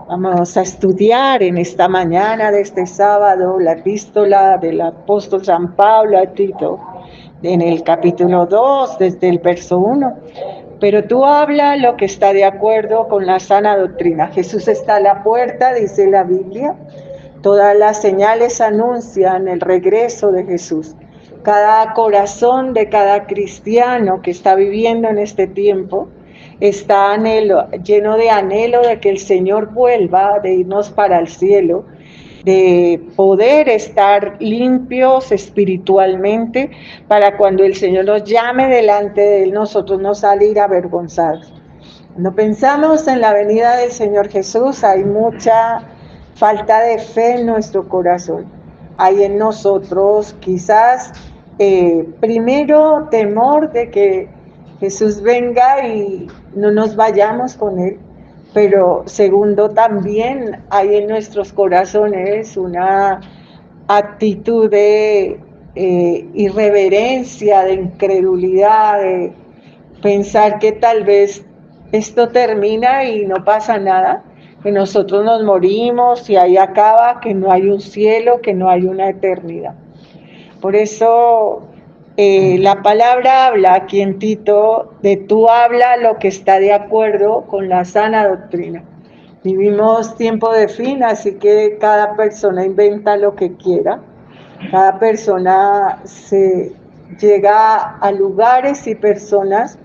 Vamos a estudiar en esta mañana de este sábado la epístola del apóstol San Pablo a Tito, en el capítulo 2, desde el verso 1. Pero tú habla lo que está de acuerdo con la sana doctrina. Jesús está a la puerta, dice la Biblia. Todas las señales anuncian el regreso de Jesús. Cada corazón de cada cristiano que está viviendo en este tiempo está lleno de anhelo de que el Señor vuelva, de irnos para el cielo, de poder estar limpios espiritualmente para cuando el Señor nos llame delante de Él, nosotros no salir avergonzados. Cuando pensamos en la venida del Señor Jesús, hay mucha falta de fe en nuestro corazón. Hay en nosotros quizás primero temor de que Jesús venga y no nos vayamos con Él, pero segundo también hay en nuestros corazones una actitud de irreverencia, de incredulidad, de pensar que tal vez esto termina y no pasa nada, que nosotros nos morimos y ahí acaba, que no hay un cielo, que no hay una eternidad. Por eso la palabra habla aquí en Tito de tú habla lo que está de acuerdo con la sana doctrina. Vivimos tiempo de fin, así que cada persona inventa lo que quiera. Cada persona se llega a lugares y personas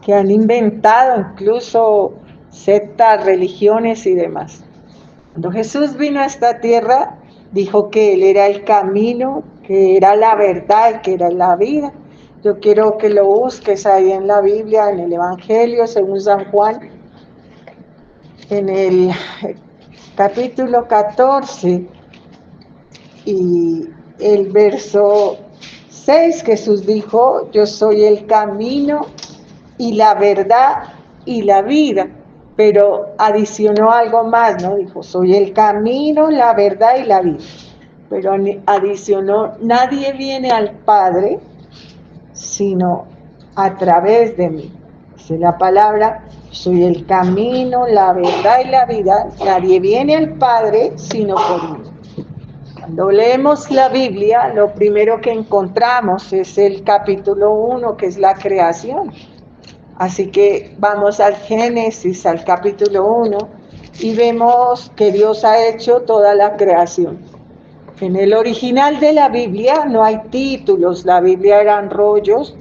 que han inventado incluso sectas, religiones y demás. Cuando Jesús vino a esta tierra, dijo que Él era el camino, que era la verdad, que era la vida. Yo quiero que lo busques ahí en la Biblia, en el Evangelio, según San Juan, en el capítulo 14 y el verso 6, Jesús dijo, yo soy el camino y la verdad y la vida, pero adicionó algo más, ¿no? Dijo, soy el camino, la verdad y la vida, pero adicionó, nadie viene al Padre sino a través de mí. Dice la palabra, soy el camino, la verdad y la vida, nadie viene al Padre sino por mí. Cuando leemos la Biblia, lo primero que encontramos es el capítulo 1, que es la creación. Así que vamos al Génesis, al capítulo 1, y vemos que Dios ha hecho toda la creación. En el original de la Biblia no hay títulos, la Biblia eran rollos.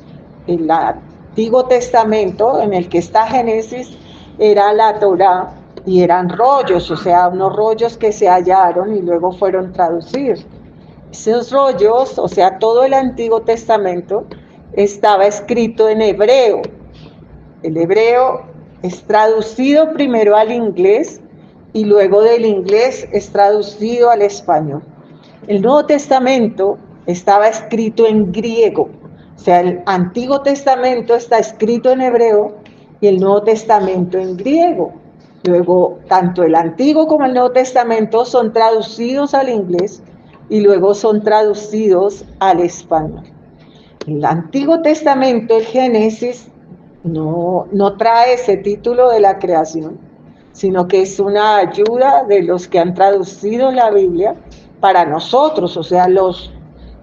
El Antiguo Testamento, en el que está Génesis, era la Torá, y eran rollos, o sea, unos rollos que se hallaron y luego fueron traducidos. Esos rollos, o sea, todo el Antiguo Testamento, estaba escrito en hebreo. El hebreo es traducido primero al inglés y luego del inglés es traducido al español. El Nuevo Testamento estaba escrito en griego, o sea, el Antiguo Testamento está escrito en hebreo y el Nuevo Testamento en griego. Luego, tanto el Antiguo como el Nuevo Testamento son traducidos al inglés y luego son traducidos al español. El Antiguo Testamento, el Génesis, no trae ese título de la creación, sino que es una ayuda de los que han traducido la Biblia para nosotros, o sea, los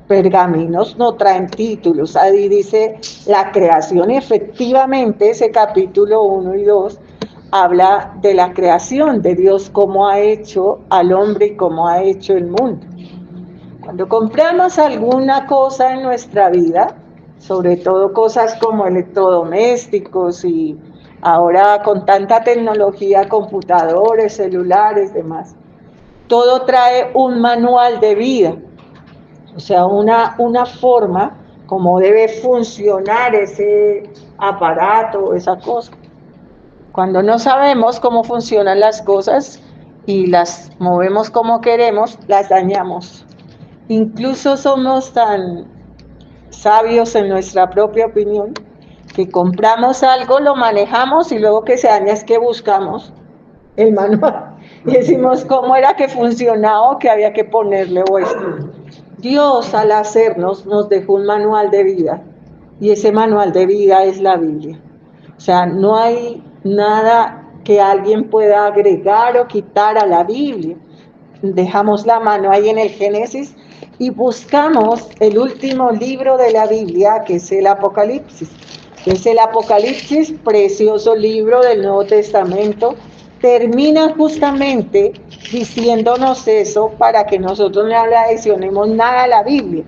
pergaminos no traen títulos. Ahí dice la creación y efectivamente ese capítulo 1 y 2 habla de la creación de Dios, cómo ha hecho al hombre y cómo ha hecho el mundo. Cuando compramos alguna cosa en nuestra vida, sobre todo cosas como electrodomésticos y ahora con tanta tecnología, computadores, celulares, demás, todo trae un manual de vida, o sea, una forma como debe funcionar ese aparato, esa cosa. Cuando no sabemos cómo funcionan las cosas y las movemos como queremos, las dañamos. Incluso somos tan sabios en nuestra propia opinión que compramos algo, lo manejamos y luego que se daña es que buscamos el manual y decimos cómo era que funcionaba o que había que ponerle o esto. Dios al hacernos nos dejó un manual de vida y ese manual de vida es la Biblia. O sea, no hay nada que alguien pueda agregar o quitar a la Biblia. Dejamos la mano ahí en el Génesis y buscamos el último libro de la Biblia, que es el Apocalipsis. Es el Apocalipsis, precioso libro del Nuevo Testamento. Termina justamente diciéndonos eso para que nosotros no le adicionemos nada a la Biblia.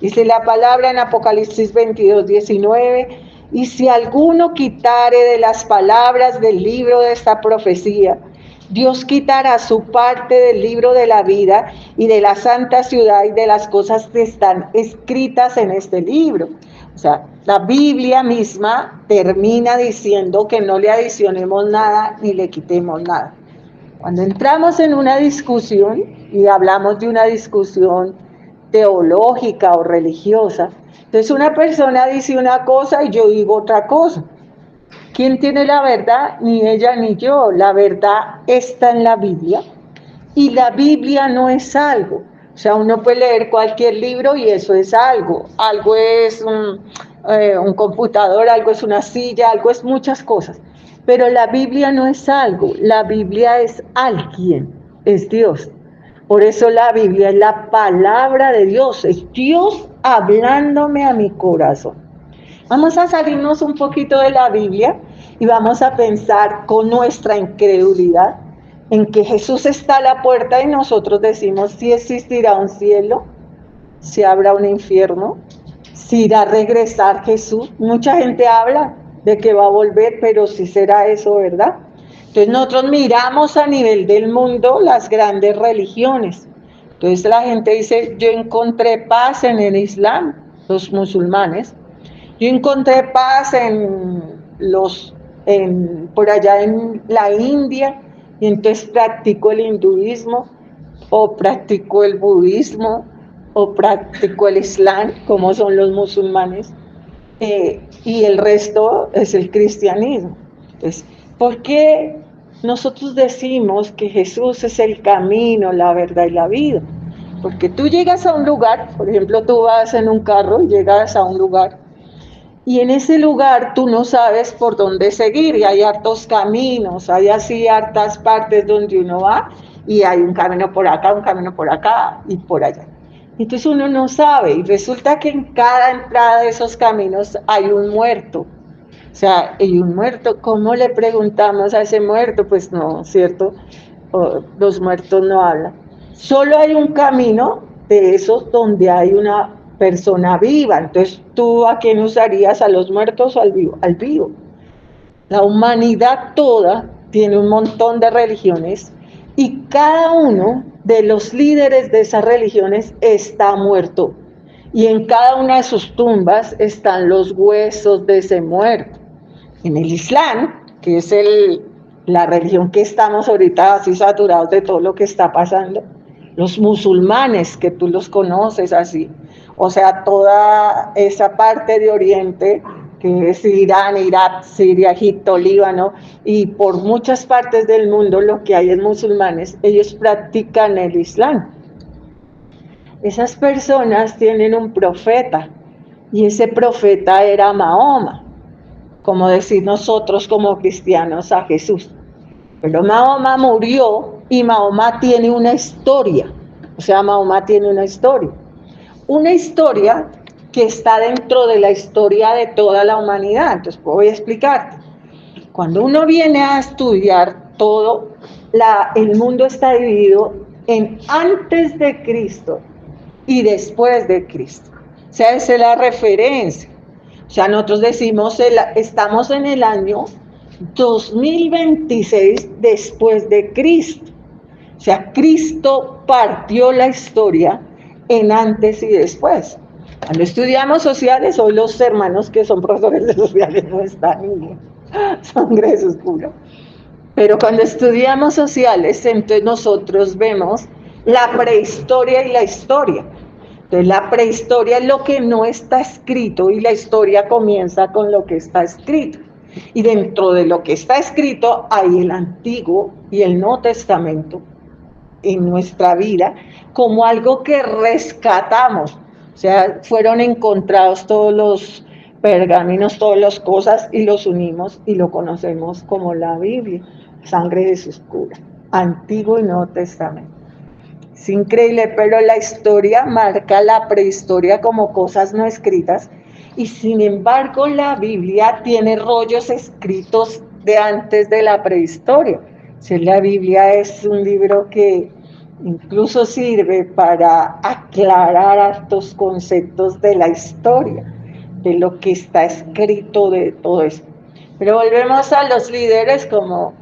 Dice la palabra en Apocalipsis 22:19, y si alguno quitare de las palabras del libro de esta profecía, Dios quitará su parte del libro de la vida y de la santa ciudad y de las cosas que están escritas en este libro. O sea, la Biblia misma termina diciendo que no le adicionemos nada ni le quitemos nada. Cuando entramos en una discusión y hablamos de una discusión teológica o religiosa, entonces una persona dice una cosa y yo digo otra cosa. ¿Quién tiene la verdad? Ni ella ni yo. La verdad está en la Biblia y la Biblia no es algo. O sea, uno puede leer cualquier libro y eso es algo. Algo es un computador, algo es una silla, algo es muchas cosas. Pero la Biblia no es algo. La Biblia es alguien, es Dios. Por eso la Biblia es la palabra de Dios. Es Dios hablándome a mi corazón. Vamos a salirnos un poquito de la Biblia y vamos a pensar con nuestra incredulidad en que Jesús está a la puerta y nosotros decimos si existirá un cielo, si habrá un infierno, si irá a regresar Jesús. Mucha gente habla de que va a volver, pero si será eso, ¿verdad? Entonces nosotros miramos a nivel del mundo las grandes religiones. Entonces la gente dice, yo encontré paz en el Islam, los musulmanes. Yo encontré paz por allá en la India, y entonces practico el hinduismo, o practico el budismo, o practico el islam, como son los musulmanes, y el resto es el cristianismo. Entonces, ¿por qué nosotros decimos que Jesús es el camino, la verdad y la vida? Porque tú llegas a un lugar, por ejemplo, tú vas en un carro y llegas a un lugar, y en ese lugar tú no sabes por dónde seguir, y hay hartos caminos, hay así hartas partes donde uno va, y hay un camino por acá y por allá. Entonces uno no sabe, y resulta que en cada entrada de esos caminos hay un muerto. O sea, hay un muerto, ¿cómo le preguntamos a ese muerto? Pues no, ¿cierto? Los muertos no hablan. Solo hay un camino de esos donde hay una persona viva. Entonces, ¿tú a quién usarías? ¿A los muertos o al vivo? Al vivo. La humanidad toda tiene un montón de religiones y cada uno de los líderes de esas religiones está muerto. Y en cada una de sus tumbas están los huesos de ese muerto. En el Islam, que es la religión que estamos ahorita así saturados de todo lo que está pasando, los musulmanes, que tú los conoces así, o sea, toda esa parte de Oriente, que es Irán, Irak, Siria, Egipto, Líbano, y por muchas partes del mundo lo que hay es musulmanes, ellos practican el Islam. Esas personas tienen un profeta, y ese profeta era Mahoma, como decir nosotros como cristianos a Jesús. Pero Mahoma murió y Mahoma tiene una historia. O sea, Mahoma tiene una historia. Una historia que está dentro de la historia de toda la humanidad. Entonces, voy a explicarte. Cuando uno viene a estudiar todo, el mundo está dividido en antes de Cristo y después de Cristo. O sea, esa es la referencia. O sea, nosotros decimos, estamos en el año 2026 después de Cristo. O sea, Cristo partió la historia en antes y después. Cuando estudiamos sociales, hoy los hermanos que son profesores de sociales no están ninguno, son gresos puro. Pero cuando estudiamos sociales, entonces nosotros vemos la prehistoria y la historia. Entonces la prehistoria es lo que no está escrito y la historia comienza con lo que está escrito. Y dentro de lo que está escrito hay el Antiguo y el Nuevo Testamento en nuestra vida como algo que rescatamos. O sea, fueron encontrados todos los pergaminos, todas las cosas y los unimos y lo conocemos como la Biblia. Sangre de Jesús cura. Antiguo y Nuevo Testamento. Es increíble, pero la historia marca la prehistoria como cosas no escritas y sin embargo la Biblia tiene rollos escritos de antes de la prehistoria. O sea, la Biblia es un libro que incluso sirve para aclarar hartos conceptos de la historia, de lo que está escrito de todo eso. Pero volvemos a los líderes como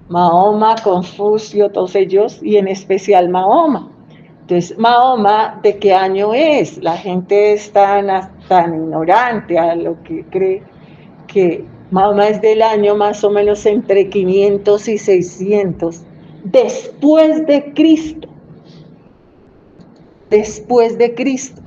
Mahoma, Confucio, todos ellos, y en especial Mahoma. Entonces, Mahoma, ¿de qué año es? La gente es tan ignorante a lo que cree que Mahoma es del año más o menos entre 500 y 600, después de Cristo. Después de Cristo.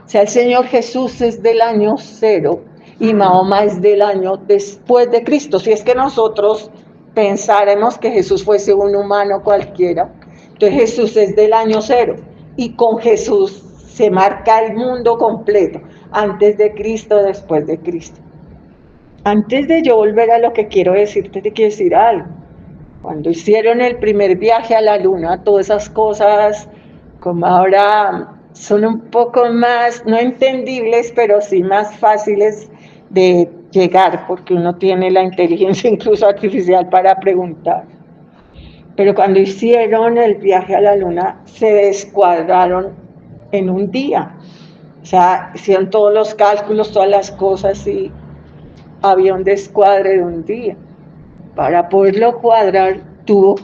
O sea, el Señor Jesús es del año 0 y Mahoma es del año después de Cristo. Si es que nosotros pensáramos que Jesús fuese un humano cualquiera, entonces Jesús es del año 0 y con Jesús se marca el mundo completo, antes de Cristo, después de Cristo. Antes de yo volver a lo que quiero decirte, te quiero decir algo. Cuando hicieron el primer viaje a la luna, todas esas cosas como ahora son un poco más, no entendibles, pero sí más fáciles de llegar, porque uno tiene la inteligencia incluso artificial para preguntar. Pero cuando hicieron el viaje a la luna, se descuadraron en un día. O sea, hicieron todos los cálculos, todas las cosas y había un descuadre de un día. Para poderlo cuadrar, tuvo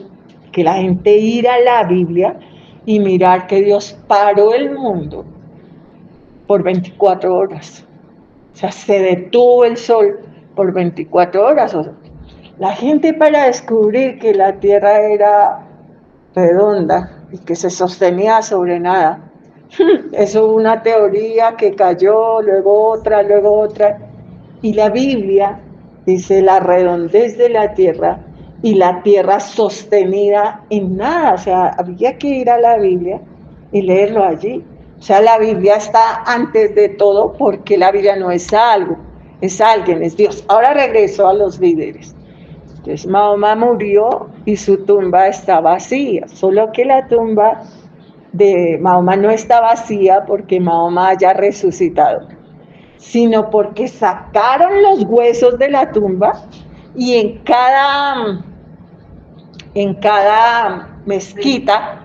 que la gente ir a la Biblia y mirar que Dios paró el mundo por 24 horas. O sea, se detuvo el sol por 24 horas. O sea, la gente para descubrir que la tierra era redonda y que se sostenía sobre nada, eso fue una teoría que cayó, luego otra, y la Biblia dice la redondez de la tierra y la tierra sostenida en nada. O sea, había que ir a la Biblia y leerlo allí. O sea, la Biblia está antes de todo porque la Biblia no es algo, es alguien, es Dios. Ahora regreso a los líderes. Entonces Mahoma murió y su tumba está vacía, solo que la tumba de Mahoma no está vacía porque Mahoma haya resucitado, sino porque sacaron los huesos de la tumba y en cada mezquita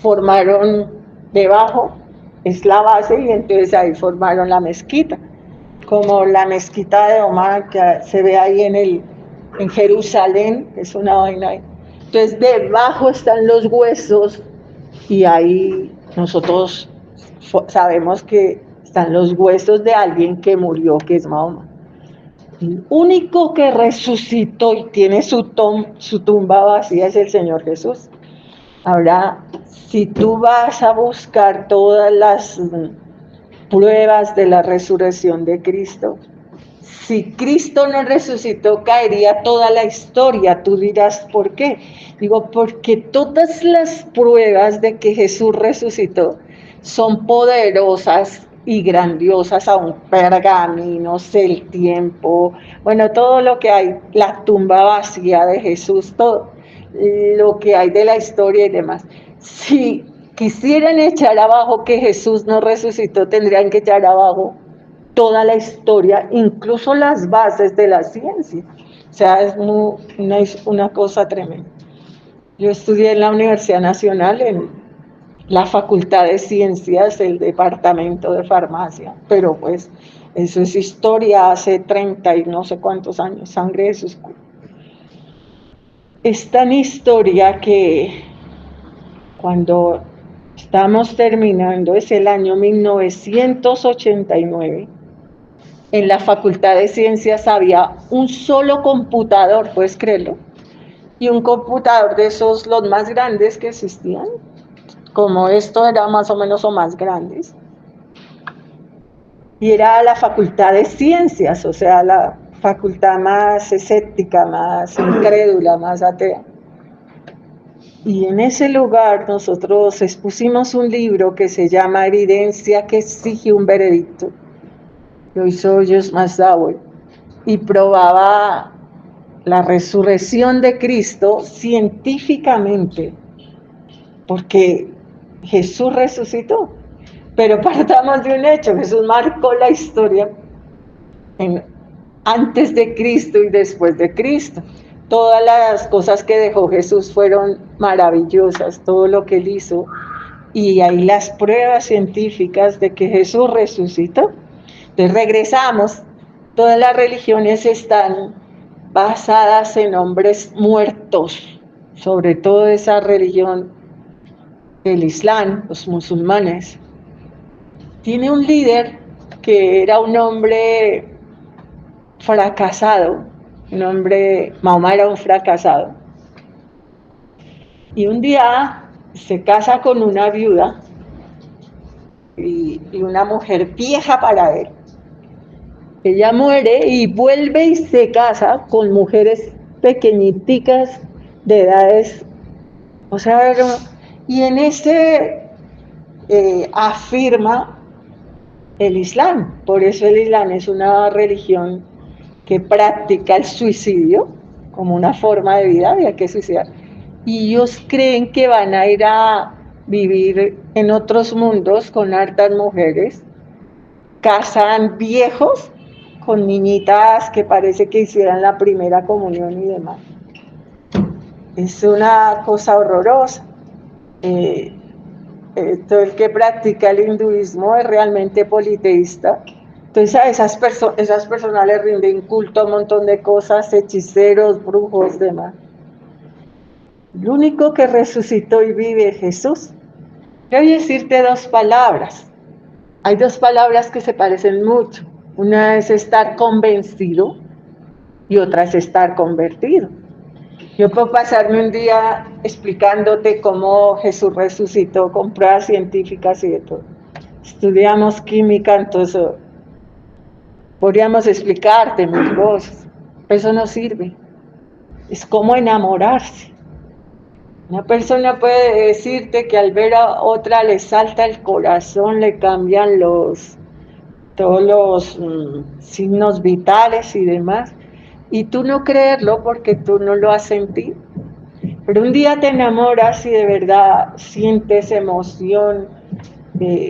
formaron debajo, es la base, y entonces ahí formaron la mezquita, como la mezquita de Omar que se ve ahí en Jerusalén, es una vaina ahí. Entonces debajo están los huesos y ahí nosotros sabemos que están los huesos de alguien que murió, que es Mahoma. El único que resucitó y tiene su tumba vacía es el Señor Jesús. Ahora, si tú vas a buscar todas las pruebas de la resurrección de Cristo, si Cristo no resucitó, caería toda la historia. Tú dirás, ¿por qué? Digo, porque todas las pruebas de que Jesús resucitó son poderosas y grandiosas, aún pergaminos, el tiempo, bueno, todo lo que hay, la tumba vacía de Jesús, todo lo que hay de la historia y demás. Si quisieran echar abajo que Jesús no resucitó, tendrían que echar abajo toda la historia, incluso las bases de la ciencia. O sea, es una cosa tremenda. Yo estudié en la Universidad Nacional, en la Facultad de Ciencias, el departamento de farmacia, pero pues eso es historia hace 30 y no sé cuántos años, sangre de sus cuerpos. Es tan historia que cuando estamos terminando, es el año 1989, en la Facultad de Ciencias había un solo computador, ¿puedes creerlo? Y un computador de esos, los más grandes que existían, como esto era más o menos o más grandes. Y era la Facultad de Ciencias, o sea, la facultad más escéptica, más incrédula, más atea. Y en ese lugar nosotros expusimos un libro que se llama Evidencia que exige un veredicto. Lo hizo Josh McDowell y probaba la resurrección de Cristo científicamente, porque Jesús resucitó. Pero partamos de un hecho: Jesús marcó la historia antes de Cristo y después de Cristo. Todas las cosas que dejó Jesús fueron maravillosas, todo lo que él hizo, y hay las pruebas científicas de que Jesús resucitó. Entonces regresamos, todas las religiones están basadas en hombres muertos, sobre todo esa religión del Islam, los musulmanes. Tiene un líder que era un hombre fracasado, Mahoma era un fracasado, y un día se casa con una viuda y una mujer vieja para él. Ella muere y vuelve y se casa con mujeres pequeñiticas de edades, o sea, y en ese afirma el Islam. Por eso el Islam es una religión que practica el suicidio como una forma de vida, había que suicidar. Y ellos creen que van a ir a vivir en otros mundos con hartas mujeres, casan viejos con niñitas que parece que hicieran la primera comunión y demás. Es una cosa horrorosa. Todo el que practica el hinduismo es realmente politeísta. Entonces a esas personas les rinden culto a un montón de cosas, hechiceros, brujos, demás. El único que resucitó y vive es Jesús. Yo voy a decirte dos palabras. Hay dos palabras que se parecen mucho. Una es estar convencido y otra es estar convertido. Yo puedo pasarme un día explicándote cómo Jesús resucitó con pruebas científicas y de todo. Estudiamos química, entonces podríamos explicarte mil cosas. Eso no sirve. Es como enamorarse. Una persona puede decirte que al ver a otra le salta el corazón, le cambian todos los signos vitales y demás, y tú no creerlo porque tú no lo has sentido. Pero un día te enamoras y de verdad sientes emoción,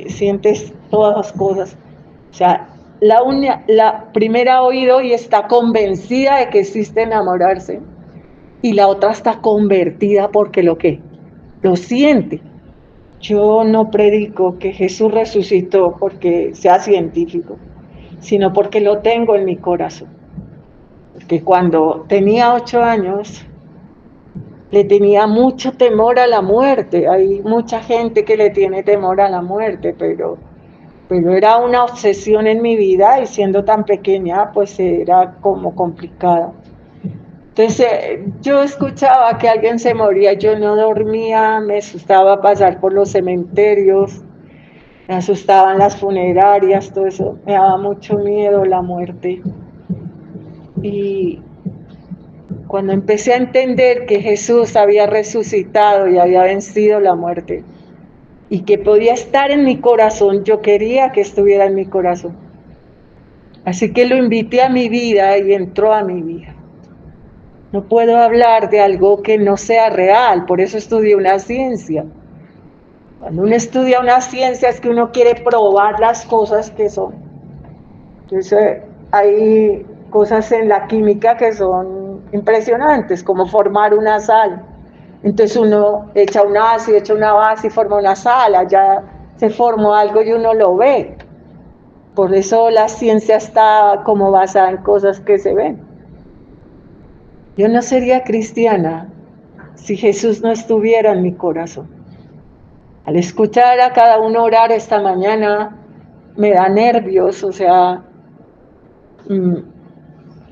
sientes todas las cosas. O sea, la primera ha oído y está convencida de que existe enamorarse, y la otra está convertida porque lo siente. Yo no predico que Jesús resucitó porque sea científico, sino porque lo tengo en mi corazón. Porque cuando tenía 8 años, le tenía mucho temor a la muerte. Hay mucha gente que le tiene temor a la muerte, pero era una obsesión en mi vida, y siendo tan pequeña, pues era como complicada. Entonces yo escuchaba que alguien se moría, yo no dormía, me asustaba pasar por los cementerios, me asustaban las funerarias, todo eso, me daba mucho miedo la muerte. Y cuando empecé a entender que Jesús había resucitado y había vencido la muerte, y que podía estar en mi corazón, yo quería que estuviera en mi corazón. Así que lo invité a mi vida y entró a mi vida. No puedo hablar de algo que no sea real, por eso estudié una ciencia. Cuando uno estudia una ciencia es que uno quiere probar las cosas que son. Entonces hay cosas en la química que son impresionantes, como formar una sal. Entonces uno echa un ácido, echa una base y forma una sal, allá se formó algo y uno lo ve. Por eso la ciencia está como basada en cosas que se ven. Yo no sería cristiana si Jesús no estuviera en mi corazón. Al escuchar a cada uno orar esta mañana, me da nervios, o sea,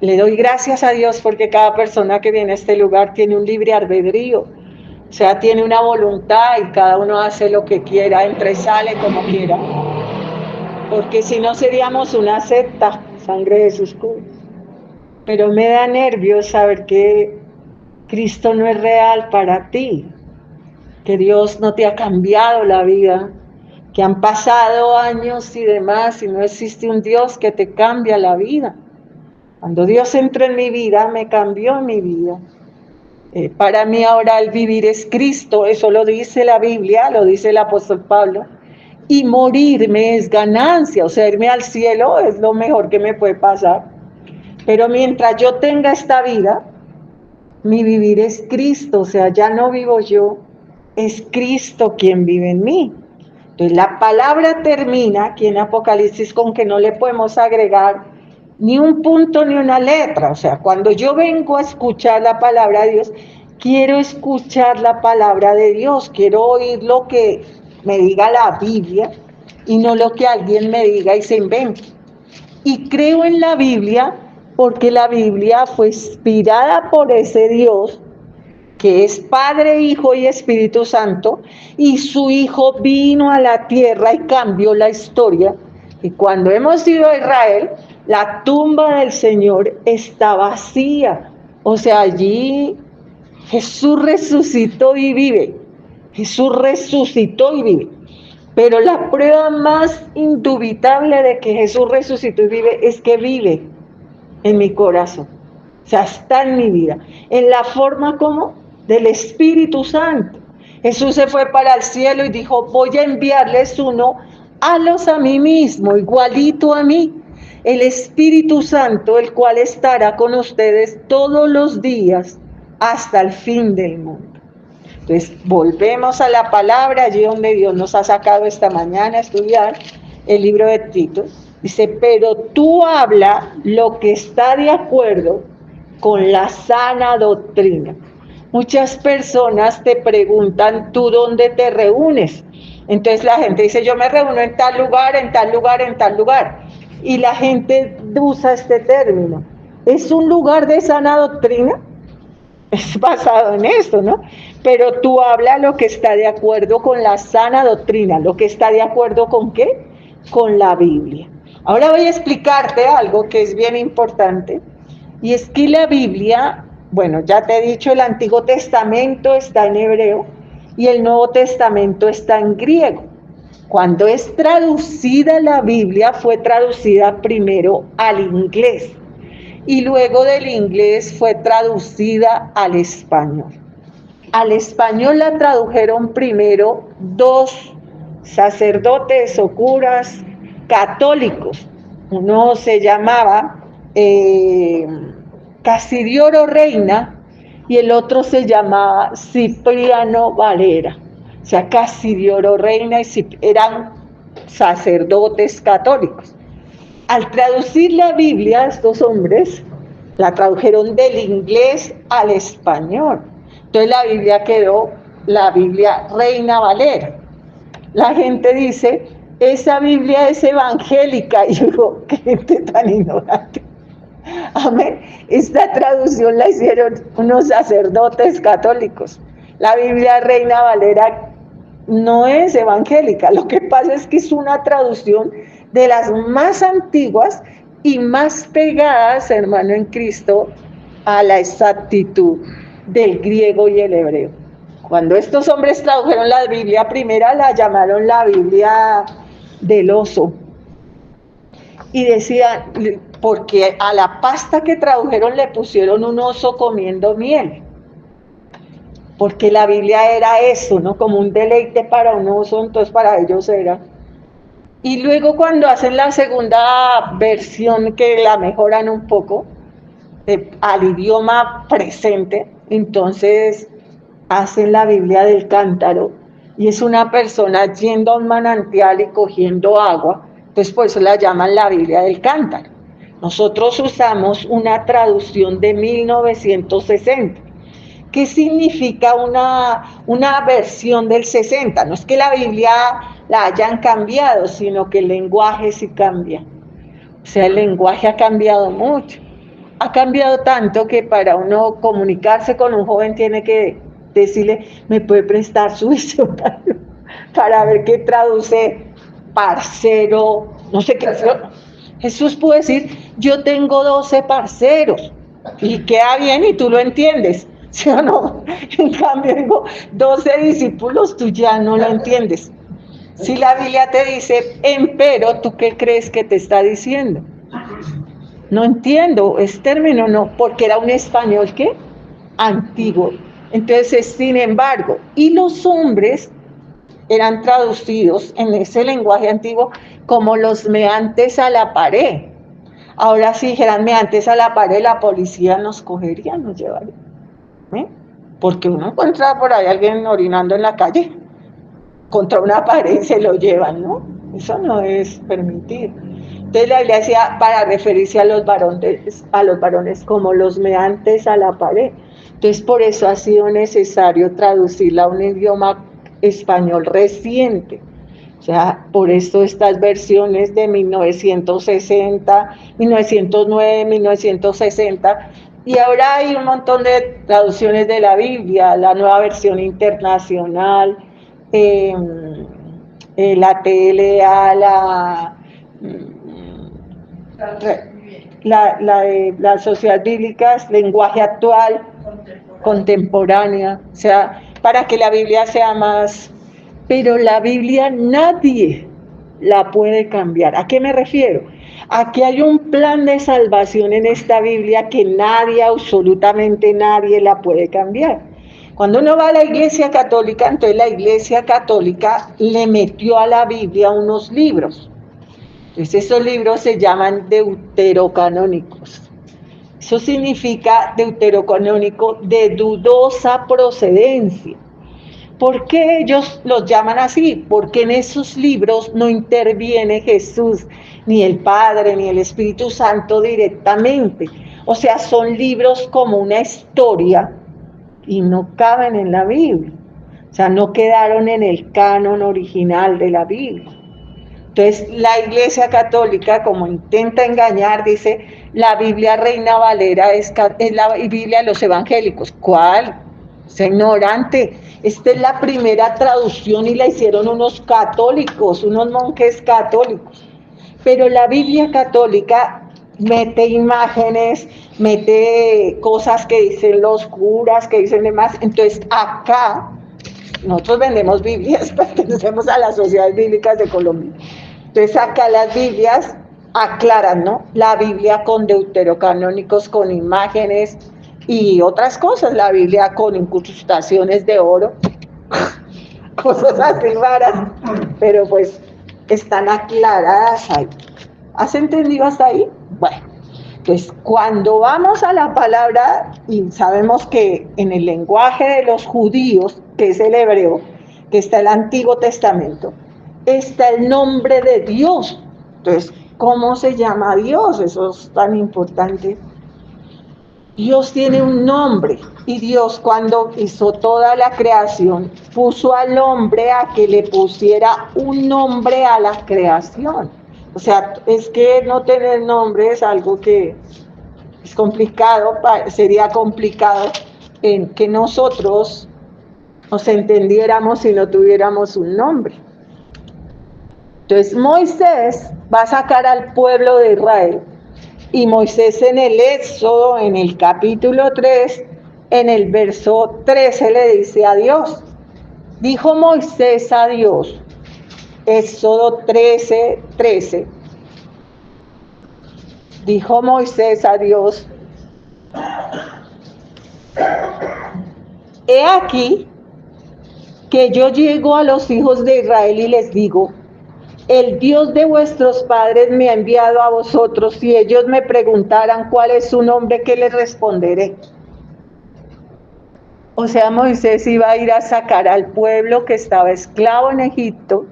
le doy gracias a Dios porque cada persona que viene a este lugar tiene un libre albedrío, o sea, tiene una voluntad y cada uno hace lo que quiera, entra y sale como quiera. Porque si no seríamos una secta, sangre de Jesús cubre. Pero me da nervios saber que Cristo no es real para ti, que Dios no te ha cambiado la vida, que han pasado años y demás y no existe un Dios que te cambia la vida. Cuando Dios entró en mi vida, me cambió mi vida. Para mí ahora el vivir es Cristo, eso lo dice la Biblia, lo dice el apóstol Pablo. Y morirme es ganancia, o sea, irme al cielo es lo mejor que me puede pasar. Pero mientras yo tenga esta vida, mi vivir es Cristo, o sea, ya no vivo yo, es Cristo quien vive en mí. Entonces la palabra termina aquí en Apocalipsis con que no le podemos agregar ni un punto ni una letra. O sea, cuando yo vengo a escuchar la palabra de Dios, quiero escuchar la palabra de Dios, quiero oír lo que me diga la Biblia y no lo que alguien me diga y se invente. Y creo en la Biblia porque la Biblia fue inspirada por ese Dios que es Padre, Hijo y Espíritu Santo, y su Hijo vino a la tierra y cambió la historia. Y cuando hemos ido a Israel, la tumba del Señor está vacía. O sea, allí Jesús resucitó y vive. Jesús resucitó y vive. Pero la prueba más indubitable de que Jesús resucitó y vive es que vive en mi corazón. O sea, está en mi vida. En la forma como del Espíritu Santo. Jesús se fue para el cielo y dijo, voy a enviarles uno, halos a mí mismo, igualito a mí. El Espíritu Santo, el cual estará con ustedes todos los días hasta el fin del mundo. Entonces, volvemos a la palabra, allí donde Dios nos ha sacado esta mañana a estudiar el libro de Tito. Dice, pero tú habla lo que está de acuerdo con la sana doctrina. Muchas personas te preguntan, ¿tú dónde te reúnes? Entonces la gente dice, yo me reúno en tal lugar, en tal lugar, en tal lugar. Y la gente usa este término. ¿Es un lugar de sana doctrina? Es basado en esto, ¿no? Pero tú habla lo que está de acuerdo con la sana doctrina, lo que está de acuerdo con ¿qué? Con la Biblia. Ahora voy a explicarte algo que es bien importante, y es que la Biblia, bueno, ya te he dicho, el Antiguo Testamento está en hebreo y el Nuevo Testamento está en griego. Cuando es traducida la Biblia, fue traducida primero al inglés. Y luego del inglés fue traducida al español. Al español la tradujeron primero dos sacerdotes o curas católicos. Uno se llamaba Casidioro Reina y el otro se llamaba Cipriano Valera. O sea, Casidioro Reina y eran sacerdotes católicos. Al traducir la Biblia, estos hombres la tradujeron del inglés al español. Entonces la Biblia quedó la Biblia Reina Valera. La gente dice, esa Biblia es evangélica. Y yo digo, qué gente tan ignorante. Amén. Esta traducción la hicieron unos sacerdotes católicos. La Biblia Reina Valera no es evangélica. Lo que pasa es que es una traducción de las más antiguas y más pegadas, hermano, en Cristo, a la exactitud del griego y el hebreo. Cuando estos hombres tradujeron la Biblia primera, la llamaron la Biblia del oso. Y decían, porque a la pasta que tradujeron le pusieron un oso comiendo miel. Porque la Biblia era eso, ¿no? Como un deleite para un oso, entonces para ellos era. Y luego cuando hacen la segunda versión, que la mejoran un poco, al idioma presente, entonces hacen la Biblia del cántaro, y es una persona yendo a un manantial y cogiendo agua, entonces por eso la llaman la Biblia del cántaro. Nosotros usamos una traducción de 1960. ¿Qué significa una versión del 60? No es que la Biblia la hayan cambiado, sino que el lenguaje sí cambia. O sea, el lenguaje ha cambiado mucho. Ha cambiado tanto que para uno comunicarse con un joven tiene que decirle, ¿me puede prestar su diccionario? Para ver qué traduce parcero, no sé qué. Jesús puede decir, yo tengo 12 parceros, y queda bien y tú lo entiendes. ¿Sí o no? En cambio, digo, 12 discípulos, tú ya no lo entiendes. Si la Biblia te dice, empero, ¿tú qué crees que te está diciendo? No entiendo, es término, no, porque era un español, ¿qué? Antiguo. Entonces, sin embargo, y los hombres eran traducidos en ese lenguaje antiguo como los meantes a la pared. Ahora si dijeran meantes a la pared, la policía nos cogería, nos llevaría. ¿Eh? Porque uno encuentra por ahí a alguien orinando en la calle, contra una pared y se lo llevan, ¿no? Eso no es permitido. Entonces la Biblia decía para referirse a los varones como los meantes a la pared. Entonces por eso ha sido necesario traducirla a un idioma español reciente. O sea, por eso estas versiones de 1960, 1909, 1960, y ahora hay un montón de traducciones de la Biblia, la nueva versión internacional, la TLA, las sociedades bíblicas, lenguaje actual, contemporánea, o sea, para que la Biblia sea más... Pero la Biblia nadie la puede cambiar. ¿A qué me refiero? A que hay un plan de salvación en esta Biblia que nadie, absolutamente nadie la puede cambiar. Cuando uno va a la Iglesia Católica, entonces la Iglesia Católica le metió a la Biblia unos libros. Entonces esos libros se llaman deuterocanónicos. Eso significa deuterocanónico de dudosa procedencia. ¿Por qué ellos los llaman así? Porque en esos libros no interviene Jesús, ni el Padre, ni el Espíritu Santo directamente. O sea, son libros como una historia y no caben en la Biblia. O sea, no quedaron en el canon original de la Biblia. Entonces, la Iglesia Católica, como intenta engañar, dice, la Biblia Reina Valera es la Biblia de los evangélicos. ¿Cuál? Es ignorante. Esta es la primera traducción y la hicieron unos católicos, unos monjes católicos. Pero la Biblia católica mete imágenes, mete cosas que dicen los curas, que dicen demás. Entonces, acá, nosotros vendemos Biblias, pertenecemos a las sociedades bíblicas de Colombia. Entonces acá las Biblias aclaran, ¿no? La Biblia con deuterocanónicos, con imágenes y otras cosas. La Biblia con incrustaciones de oro, cosas así raras, pero pues están aclaradas ahí. ¿Has entendido hasta ahí? Bueno, pues cuando vamos a la palabra y sabemos que en el lenguaje de los judíos, que es el hebreo, que está el Antiguo Testamento, está el nombre de Dios. Entonces, ¿cómo se llama Dios? Eso es tan importante. Dios tiene un nombre y Dios cuando hizo toda la creación puso al hombre a que le pusiera un nombre a la creación. O sea, es que no tener nombre es algo que es complicado, sería complicado en que nosotros nos entendiéramos si no tuviéramos un nombre. Entonces Moisés va a sacar al pueblo de Israel y Moisés en el Éxodo, en el capítulo 3, en el verso 13 le dice a Dios, dijo Moisés a Dios, Éxodo 13, 13, dijo Moisés a Dios, he aquí que yo llego a los hijos de Israel y les digo, el Dios de vuestros padres me ha enviado a vosotros, si ellos me preguntaran cuál es su nombre, ¿qué les responderé? O sea, Moisés iba a ir a sacar al pueblo que estaba esclavo en Egipto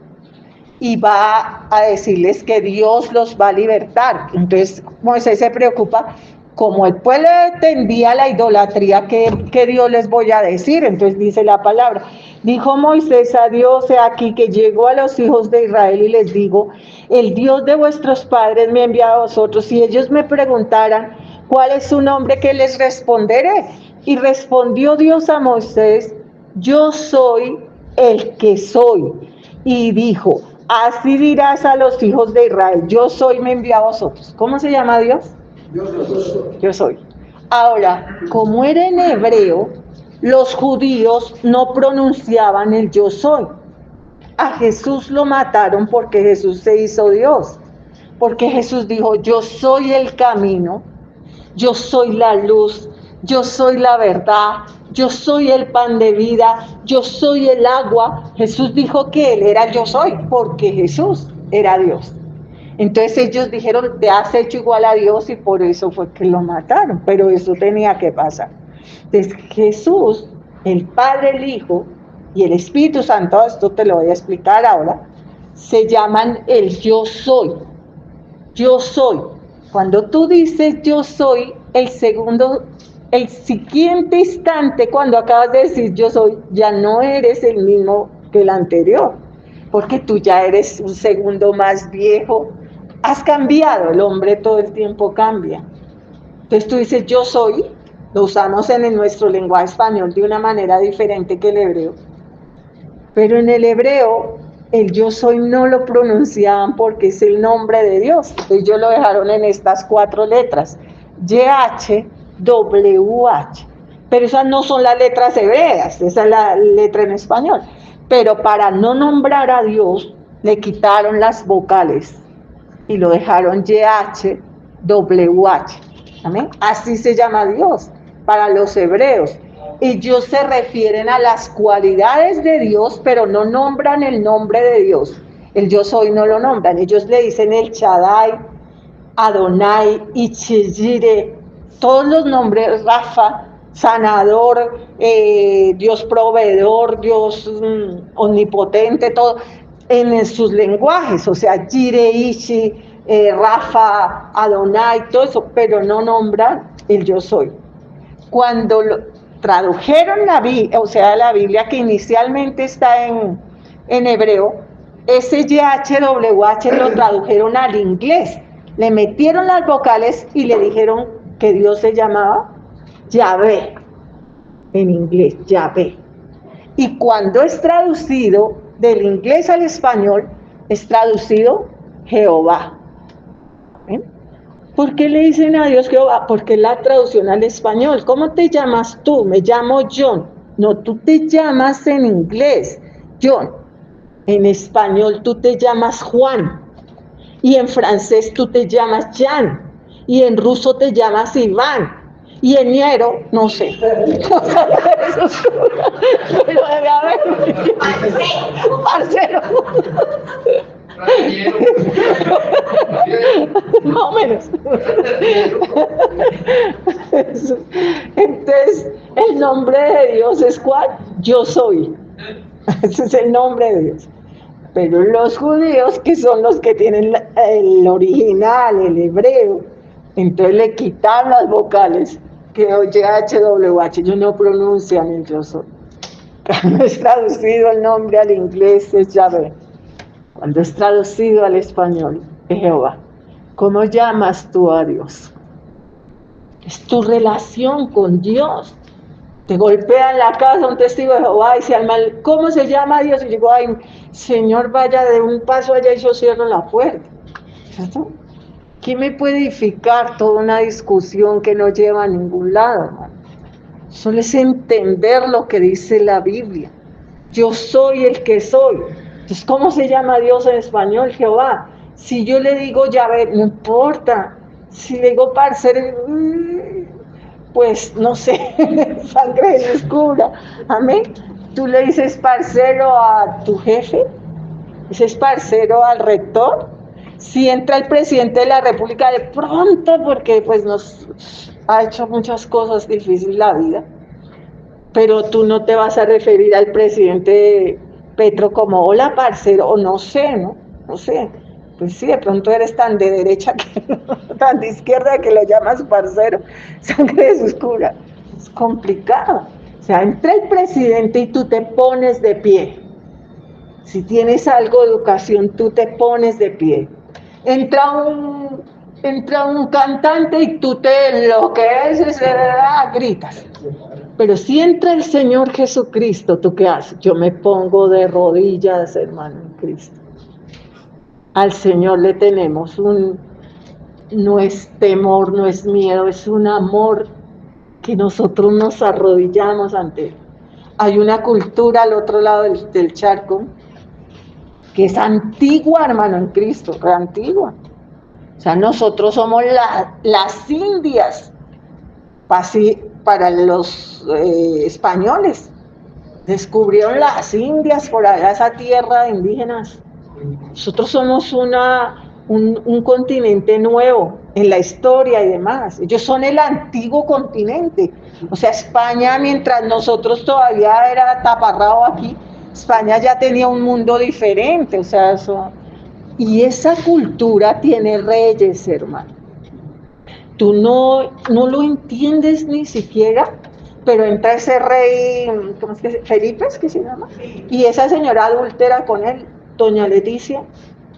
y va a decirles que Dios los va a libertar. Entonces Moisés se preocupa, como el pueblo tendía a la idolatría, ¿qué Dios les voy a decir? Entonces dice la palabra, dijo Moisés a Dios, he aquí que llegó a los hijos de Israel y les digo, el Dios de vuestros padres me ha enviado a vosotros, si ellos me preguntaran cuál es su nombre, ¿qué les responderé? Y respondió Dios a Moisés, yo soy el que soy. Y dijo, así dirás a los hijos de Israel, yo soy, me envió a vosotros. ¿Cómo se llama Dios? Yo soy. Ahora, como era en hebreo, los judíos no pronunciaban el yo soy. A Jesús lo mataron porque Jesús se hizo Dios. porque Jesús dijo, yo soy el camino, yo soy la luz, yo soy la verdad, yo soy el pan de vida, yo soy el agua. Jesús dijo que Él era el yo soy, porque Jesús era Dios. Entonces ellos dijeron, te has hecho igual a Dios y por eso fue que lo mataron, pero eso tenía que pasar. Entonces Jesús, el Padre, el Hijo y el Espíritu Santo, esto te lo voy a explicar ahora, se llaman el yo soy. Yo soy. Cuando tú dices yo soy, el siguiente instante, cuando acabas de decir yo soy, ya no eres el mismo que el anterior, porque tú ya eres un segundo más viejo. Has cambiado, el hombre todo el tiempo cambia. Entonces tú dices yo soy, lo usamos en nuestro lenguaje español de una manera diferente que el hebreo, pero en el hebreo el yo soy no lo pronunciaban porque es el nombre de Dios. Entonces ellos lo dejaron en estas 4 letras, YHWH, pero esas no son las letras hebreas, esa es la letra en español. Pero para no nombrar a Dios, le quitaron las vocales y lo dejaron YHWH. ¿Amén? Así se llama Dios para los hebreos. Ellos se refieren a las cualidades de Dios, pero no nombran el nombre de Dios. El yo soy no lo nombran. Ellos le dicen el Shaddai, Adonai, Ichijire, todos los nombres, Rafa, sanador, Dios proveedor, Dios omnipotente, todo en sus lenguajes, o sea, Jire, Ishi, Rafa, Adonai, todo eso, pero no nombran el yo soy. Cuando tradujeron la Biblia que inicialmente está en hebreo, ese YHWH lo tradujeron al inglés, le metieron las vocales y le dijeron que Dios se llamaba Yahvé, en inglés, Yahvé. Y cuando es traducido del inglés al español, es traducido Jehová. ¿Ven? ¿Por qué le dicen a Dios Jehová? Porque es la traducción al español. ¿Cómo te llamas tú? Me llamo John. No, tú te llamas en inglés John. En español tú te llamas Juan. Y en francés tú te llamas Jan. Y en ruso te llamas Iván. Y en ñero, no sé. Pero debe haber. Parcero. Más o menos. Entonces, el nombre de Dios es ¿cuál? Yo soy. Ese es el nombre de Dios. Pero los judíos, que son los que tienen el original, el hebreo, entonces le quitaron las vocales, que oye HWH, ellos no pronuncian el yo soy. Cuando es traducido el nombre al inglés es Yahvé. Cuando es traducido al español es Jehová. ¿Cómo llamas tú a Dios? Es tu relación con Dios. Te golpea en la casa un testigo de Jehová y dice al mal, ¿cómo se llama Dios? Y digo, ay, Señor, vaya de un paso allá y yo cierro la puerta. ¿Cierto? ¿Qué me puede edificar toda una discusión que no lleva a ningún lado, hermano? Solo es entender lo que dice la Biblia. Yo soy el que soy. Entonces, ¿cómo se llama Dios en español? Jehová. Si yo le digo Yahvé, no importa. Si le digo parcero, pues no sé, sangre de oscura. Amén. Tú le dices parcero a tu jefe, dices parcero al rector. Si entra el presidente de la República de pronto, porque pues nos ha hecho muchas cosas difíciles la vida, pero tú no te vas a referir al presidente Petro como hola parcero, o no sé, ¿no? No sé. Pues sí, de pronto eres tan de derecha, tan de izquierda que lo llamas parcero, sangre de oscura. Es complicado. O sea, entra el presidente y tú te pones de pie. Si tienes algo de educación, tú te pones de pie. Entra un cantante y tú te enloqueces, gritas. Pero si entra el Señor Jesucristo, ¿tú qué haces? Yo me pongo de rodillas, hermano, en Cristo. Al Señor le tenemos no es temor, no es miedo, es un amor que nosotros nos arrodillamos ante Él. Hay una cultura al otro lado del charco que es antigua, hermano, en Cristo, antigua. O sea, nosotros somos las Indias para los españoles. Descubrieron las Indias por allá, esa tierra de indígenas. Nosotros somos un continente nuevo en la historia y demás. Ellos son el antiguo continente. O sea, España, mientras nosotros todavía era taparrado aquí, España ya tenía un mundo diferente. O sea, eso. Y esa cultura tiene reyes, hermano. Tú no lo entiendes ni siquiera, pero entra ese rey, ¿cómo es que Felipe es que se llama? Y esa señora adúltera con él, doña Leticia,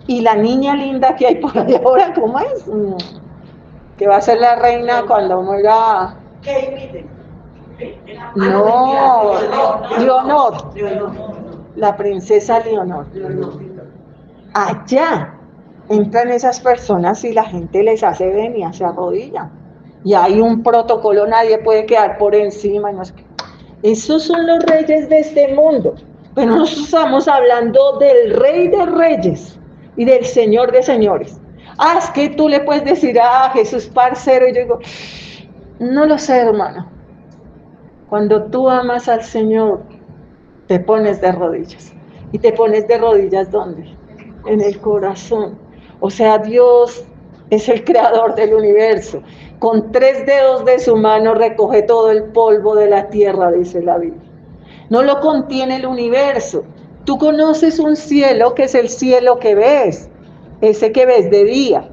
y la niña linda que hay por ahí ahora, ¿cómo es? Que va a ser la reina cuando muera. No, Leonor, la princesa Leonor. Allá entran esas personas y la gente les hace venia, se arrodilla. Y hay un protocolo, nadie puede quedar por encima. No es que... Esos son los reyes de este mundo. Pero nosotros estamos hablando del rey de reyes y del señor de señores. Es que tú le puedes decir a Jesús parcero, y yo digo, no lo sé, hermano. Cuando tú amas al Señor, te pones de rodillas. ¿Y te pones de rodillas dónde? En el corazón. O sea, Dios es el creador del universo. Con 3 dedos de su mano recoge todo el polvo de la tierra, dice la Biblia. No lo contiene el universo. Tú conoces un cielo que es el cielo que ves, ese que ves de día.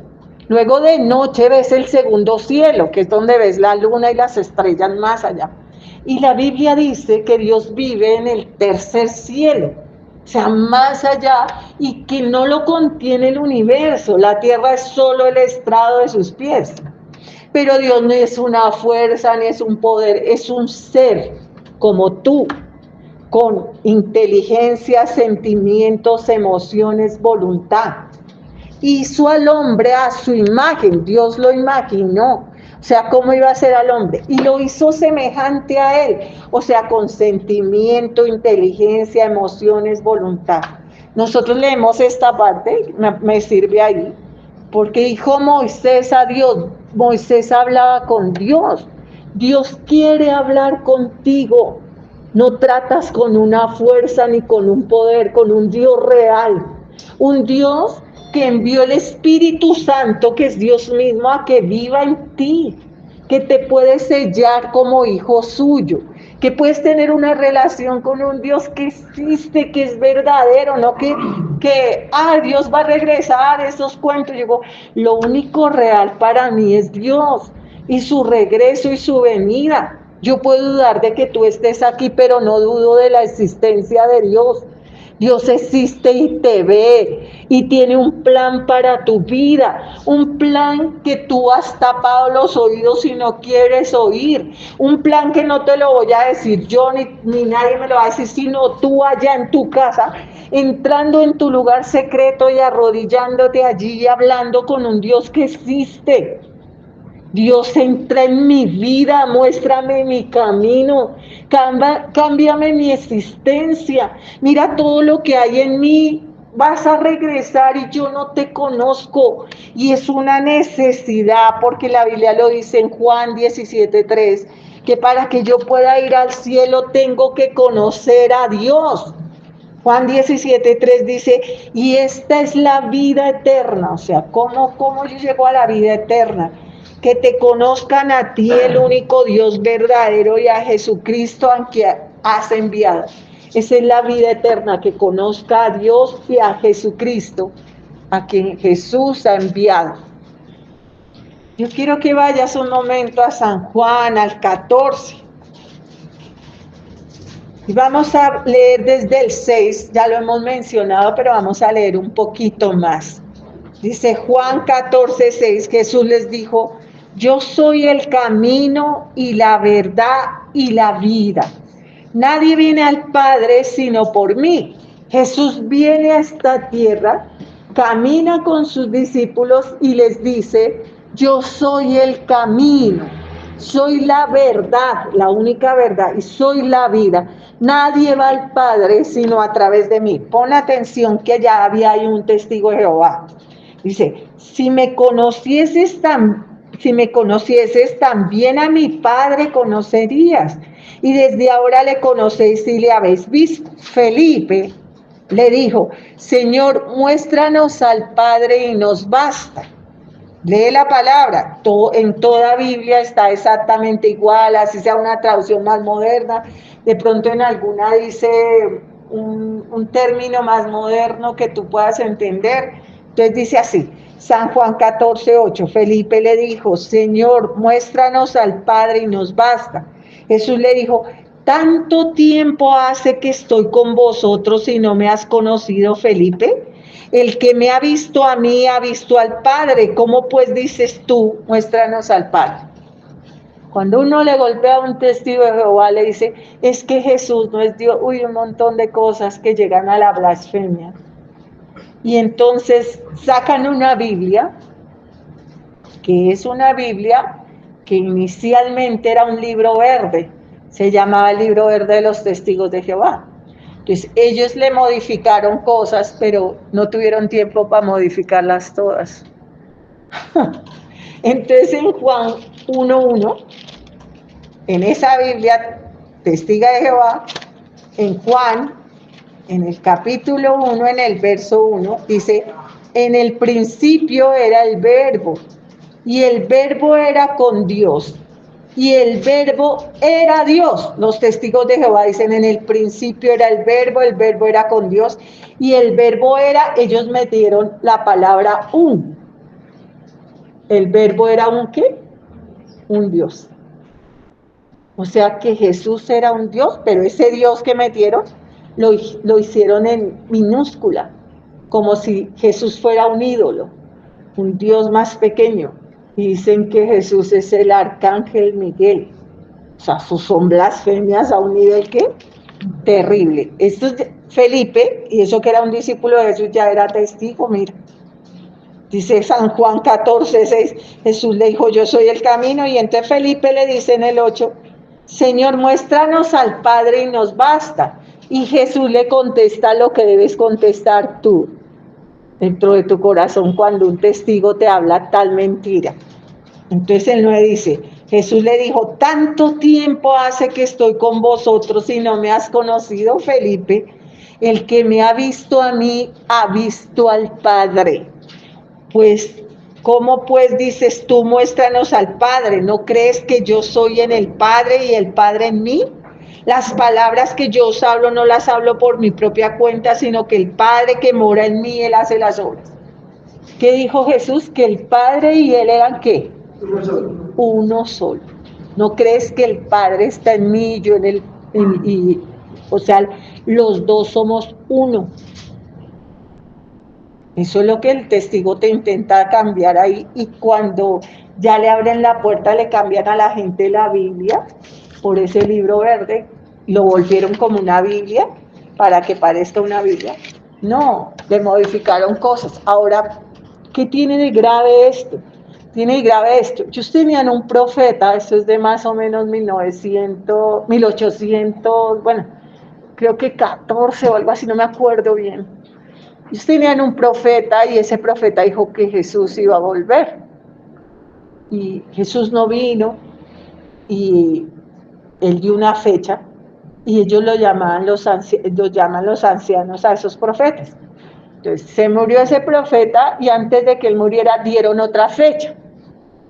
Luego de noche ves el segundo cielo, que es donde ves la luna y las estrellas más allá. Y la Biblia dice que Dios vive en el tercer cielo, o sea, más allá, y que no lo contiene el universo. La tierra es solo el estrado de sus pies. Pero Dios no es una fuerza ni es un poder, es un ser como tú, con inteligencia, sentimientos, emociones, voluntad. Hizo al hombre a su imagen, Dios lo imaginó. O sea, ¿cómo iba a ser al hombre? Y lo hizo semejante a él, o sea, con sentimiento, inteligencia, emociones, voluntad. Nosotros leemos esta parte, me sirve ahí, porque dijo Moisés a Dios, Moisés hablaba con Dios. Dios quiere hablar contigo. No tratas con una fuerza ni con un poder, con un Dios real. Un Dios que envió el Espíritu Santo, que es Dios mismo, a que viva en ti, que te puede sellar como hijo suyo, que puedes tener una relación con un Dios que existe, que es verdadero, no que Dios va a regresar, esos cuentos. Yo digo, lo único real para mí es Dios y su regreso y su venida. Yo puedo dudar de que tú estés aquí, pero no dudo de la existencia de Dios. Dios existe y te ve y tiene un plan para tu vida, un plan que tú has tapado los oídos y no quieres oír, un plan que no te lo voy a decir yo ni nadie me lo va a decir, sino tú allá en tu casa, entrando en tu lugar secreto y arrodillándote allí y hablando con un Dios que existe. Dios, entra en mi vida, muéstrame mi camino, cámbiame mi existencia, mira todo lo que hay en mí, vas a regresar y yo no te conozco. Y es una necesidad, porque la Biblia lo dice en Juan 17:3, que para que yo pueda ir al cielo tengo que conocer a Dios. Juan 17:3 dice, y esta es la vida eterna. O sea, ¿cómo yo llego a la vida eterna? Que te conozcan a ti, el único Dios verdadero, y a Jesucristo a quien has enviado. Esa es la vida eterna, que conozca a Dios y a Jesucristo, a quien Jesús ha enviado. Yo quiero que vayas un momento a San Juan, al 14. Y vamos a leer desde el 6, ya lo hemos mencionado, pero vamos a leer un poquito más. Dice Juan 14:6, Jesús les dijo, yo soy el camino y la verdad y la vida. Nadie viene al Padre sino por mí. Jesús viene a esta tierra, camina con sus discípulos y les dice, yo soy el camino, soy la verdad, la única verdad, y soy la vida. Nadie va al Padre sino a través de mí. Pon atención que ya había un testigo de Jehová. Dice, si me conocieses, también a mi Padre conocerías. Y desde ahora le conocéis y le habéis visto. Felipe le dijo, Señor, muéstranos al Padre y nos basta. Lee la palabra, en toda Biblia está exactamente igual, así sea una traducción más moderna, de pronto en alguna dice un término más moderno que tú puedas entender. Entonces dice así, San Juan 14:8, Felipe le dijo, Señor, muéstranos al Padre y nos basta. Jesús le dijo, ¿tanto tiempo hace que estoy con vosotros y no me has conocido, Felipe? El que me ha visto a mí ha visto al Padre. ¿Cómo pues dices tú, muéstranos al Padre? Cuando uno le golpea a un testigo de Jehová, le dice, es que Jesús no es Dios. Uy, un montón de cosas que llegan a la blasfemia. Y entonces sacan una Biblia, que es una Biblia que inicialmente era un libro verde. Se llamaba el libro verde de los testigos de Jehová. Entonces ellos le modificaron cosas, pero no tuvieron tiempo para modificarlas todas. Entonces en Juan 1:1, en esa Biblia testiga de Jehová, en Juan, en el capítulo 1, en el verso 1, dice, en el principio era el verbo, y el verbo era con Dios, y el verbo era Dios. Los testigos de Jehová dicen, en el principio era el verbo era con Dios, y el verbo era, ellos metieron la palabra un. El verbo era un ¿qué? Un Dios. O sea que Jesús era un Dios, pero ese Dios que metieron lo hicieron en minúscula, como si Jesús fuera un ídolo, un Dios más pequeño. Y dicen que Jesús es el arcángel Miguel. O sea, son blasfemias a un nivel que terrible. Esto es Felipe, y eso que era un discípulo de Jesús, ya era testigo, mira. Dice San Juan 14:6, Jesús le dijo, yo soy el camino, y entonces Felipe le dice en el 8, Señor, muéstranos al Padre y nos basta. Y Jesús le contesta lo que debes contestar tú dentro de tu corazón cuando un testigo te habla tal mentira. Entonces el 9 dice, Jesús le dijo, tanto tiempo hace que estoy con vosotros y no me has conocido, Felipe. El que me ha visto a mí, ha visto al Padre. Pues, ¿cómo pues dices tú, muéstranos al Padre? ¿No crees que yo soy en el Padre y el Padre en mí? Las palabras que yo os hablo no las hablo por mi propia cuenta, sino que el Padre que mora en mí, Él hace las obras. ¿Qué dijo Jesús? Que el Padre y Él eran ¿qué? Uno solo. ¿No crees que el Padre está en mí y yo en Él? O sea, los dos somos uno. Eso es lo que el testigo te intenta cambiar ahí, y cuando ya le abren la puerta, le cambian a la gente la Biblia por ese libro verde, lo volvieron como una Biblia para que parezca una Biblia. No, le modificaron cosas. Ahora, ¿qué tiene de grave esto? Tiene de grave esto. Ellos tenían un profeta, esto es de más o menos 1900, 1800, bueno, creo que 14 o algo así, no me acuerdo bien. Ellos tenían un profeta y ese profeta dijo que Jesús iba a volver. Y Jesús no vino y él dio una fecha y ellos lo llaman los ancianos a esos profetas. Entonces se murió ese profeta y antes de que él muriera dieron otra fecha.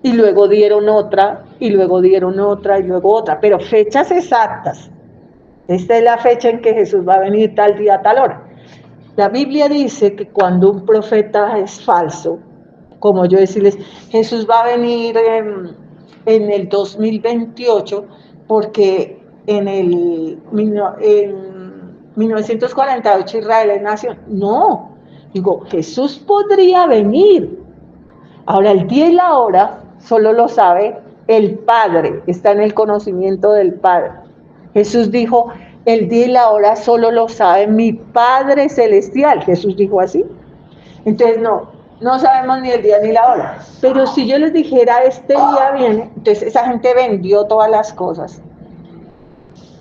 Y luego dieron otra, y luego dieron otra, y luego otra, pero fechas exactas. Esta es la fecha en que Jesús va a venir tal día, tal hora. La Biblia dice que cuando un profeta es falso, como yo decirles, Jesús va a venir en el 2028, porque en 1948 Israel es nación. No, digo, Jesús podría venir. Ahora, el día y la hora solo lo sabe el Padre, está en el conocimiento del Padre. Jesús dijo, el día y la hora solo lo sabe mi Padre Celestial. Jesús dijo así. Entonces no sabemos ni el día ni la hora. Pero si yo les dijera, este día viene, entonces esa gente vendió todas las cosas.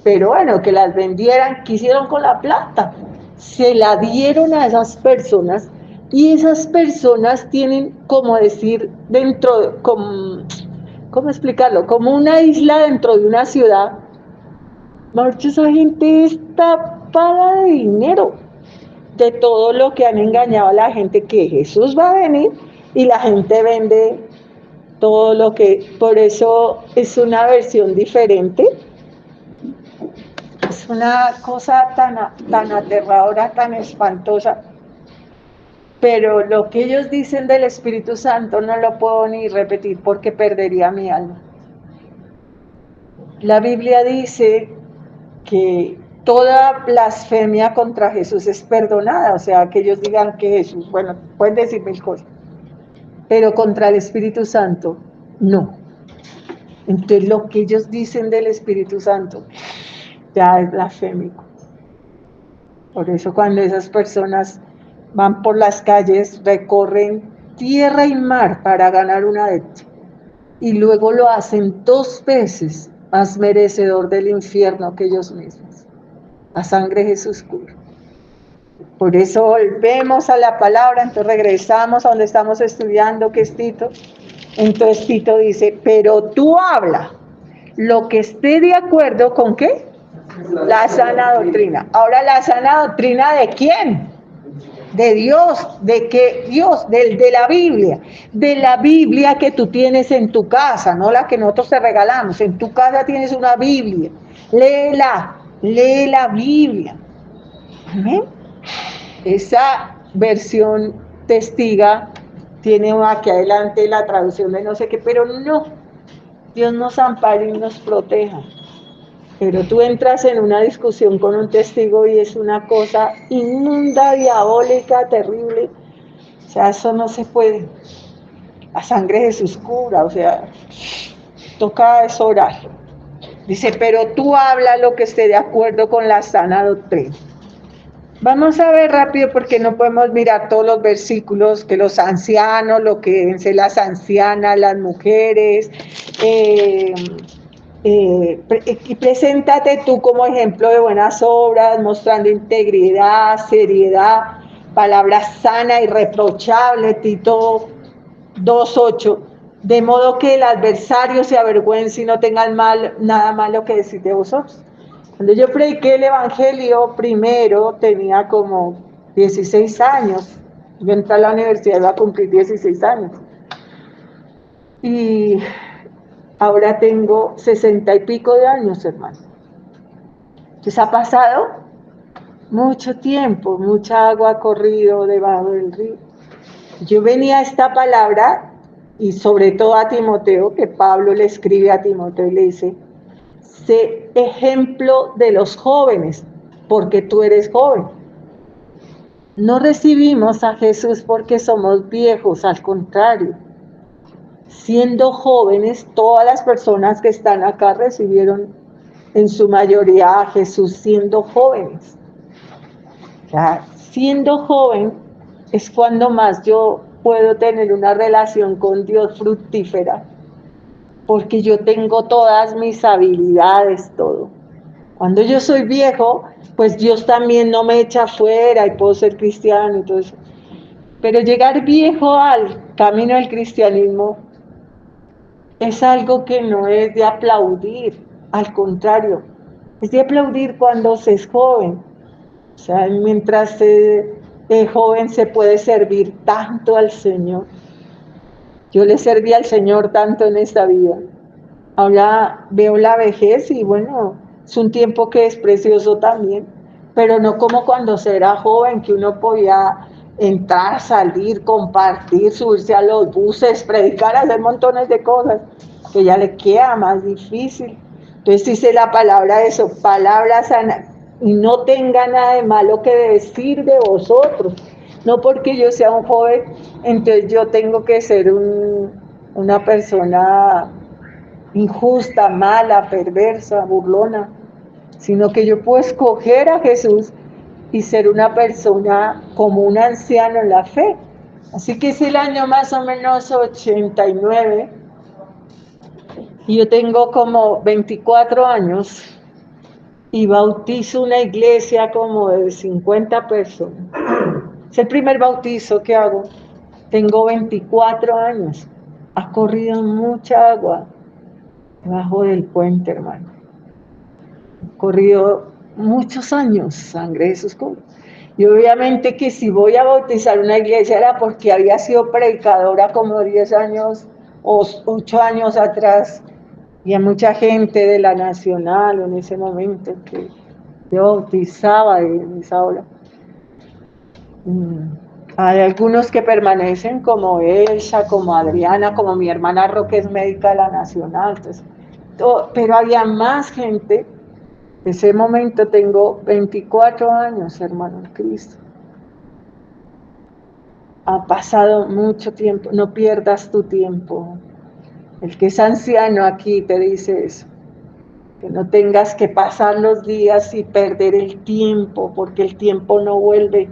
Pero bueno, que las vendieran, ¿qué hicieron con la plata? Se la dieron a esas personas Y esas personas tienen, como decir, ¿cómo explicarlo? Como una isla dentro de una ciudad. Mucha esa gente está tapada de dinero, de todo lo que han engañado a la gente, que Jesús va a venir y la gente vende todo lo que, por eso es una versión diferente, es una cosa tan aterradora, tan espantosa, pero lo que ellos dicen del Espíritu Santo no lo puedo ni repetir porque perdería mi alma. La Biblia dice que toda blasfemia contra Jesús es perdonada, o sea, que ellos digan que Jesús, bueno, pueden decir mil cosas, pero contra el Espíritu Santo, no. Entonces lo que ellos dicen del Espíritu Santo ya es blasfémico. Por eso cuando esas personas van por las calles, recorren tierra y mar para ganar un adepto, y luego lo hacen 2 veces más merecedor del infierno que ellos mismos. La sangre de Jesús cura. Por eso volvemos a la palabra, entonces regresamos a donde estamos estudiando, que es Tito. Entonces Tito dice, pero tú habla lo que esté de acuerdo con ¿qué? La sana doctrina. Ahora, ¿la sana doctrina de quién? De Dios. ¿De qué Dios? De la Biblia que tú tienes en tu casa, no la que nosotros te regalamos. En tu casa tienes una Biblia, lee la Biblia. ¿Amén? Esa versión testiga tiene aquí adelante la traducción de no sé qué, pero no, Dios nos ampare y nos proteja. Pero tú entras en una discusión con un testigo y es una cosa inmunda, diabólica, terrible. O sea, eso no se puede. La sangre de Jesús cura, o sea, toca es orar. Dice, pero tú habla lo que esté de acuerdo con la sana doctrina. Vamos a ver rápido porque no podemos mirar todos los versículos, que los ancianos, lo que deben ser las ancianas, las mujeres, y preséntate tú como ejemplo de buenas obras, mostrando integridad, seriedad, palabra sana, irreprochable, Tito 2:8, de modo que el adversario se avergüence y no tenga nada malo que decir de vosotros. Cuando yo prediqué el evangelio primero tenía como 16 años, yo entré a la universidad, iba a cumplir 16 años, y ahora tengo 60 y pico de años, hermano. Entonces ha pasado mucho tiempo, mucha agua ha corrido debajo del río. Yo venía a esta palabra, y sobre todo a Timoteo, que Pablo le escribe a Timoteo y le dice, sé ejemplo de los jóvenes, porque tú eres joven. No recibimos a Jesús porque somos viejos, al contrario. Siendo jóvenes, todas las personas que están acá recibieron en su mayoría a Jesús siendo jóvenes. Ya, siendo joven es cuando más yo puedo tener una relación con Dios fructífera, porque yo tengo todas mis habilidades, todo. Cuando yo soy viejo, pues Dios también no me echa fuera y puedo ser cristiano y todo eso. Pero llegar viejo al camino del cristianismo es algo que no es de aplaudir, al contrario, es de aplaudir cuando se es joven. O sea, mientras es joven se puede servir tanto al Señor. Yo le serví al Señor tanto en esta vida. Ahora veo la vejez y bueno, es un tiempo que es precioso también, pero no como cuando se era joven, que uno podía entrar, salir, compartir, subirse a los buses, predicar, hacer montones de cosas, que ya le queda más difícil. Entonces dice la palabra eso, palabra sana, y no tenga nada de malo que decir de vosotros. No porque yo sea un joven, entonces yo tengo que ser una persona injusta, mala, perversa, burlona, sino que yo puedo escoger a Jesús y ser una persona como un anciano en la fe. Así que es el año más o menos 89 y yo tengo como 24 años y bautizo una iglesia como de 50 personas. Es el primer bautizo que hago. Tengo 24 años. Ha corrido mucha agua debajo del puente, hermano. Ha corrido muchos años, sangre de Jesús. Y obviamente que si voy a bautizar una iglesia era porque había sido predicadora como 10 años o 8 años atrás. Y a mucha gente de la Nacional en ese momento que yo bautizaba en esa hora. Hay algunos que permanecen como Elsa, como Adriana, como mi hermana Roque es médica de la Nacional. Entonces, pero había más gente. En ese momento tengo 24 años, hermano en Cristo. Ha pasado mucho tiempo, no pierdas tu tiempo. El que es anciano aquí te dice eso, que no tengas que pasar los días y perder el tiempo, porque el tiempo no vuelve.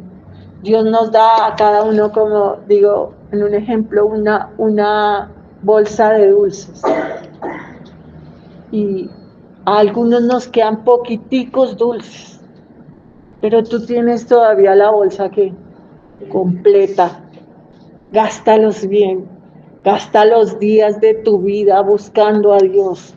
Dios nos da a cada uno, como digo, en un ejemplo, una bolsa de dulces. Y a algunos nos quedan poquiticos dulces, pero tú tienes todavía la bolsa que completa. Gástalos bien, gasta los días de tu vida buscando a Dios,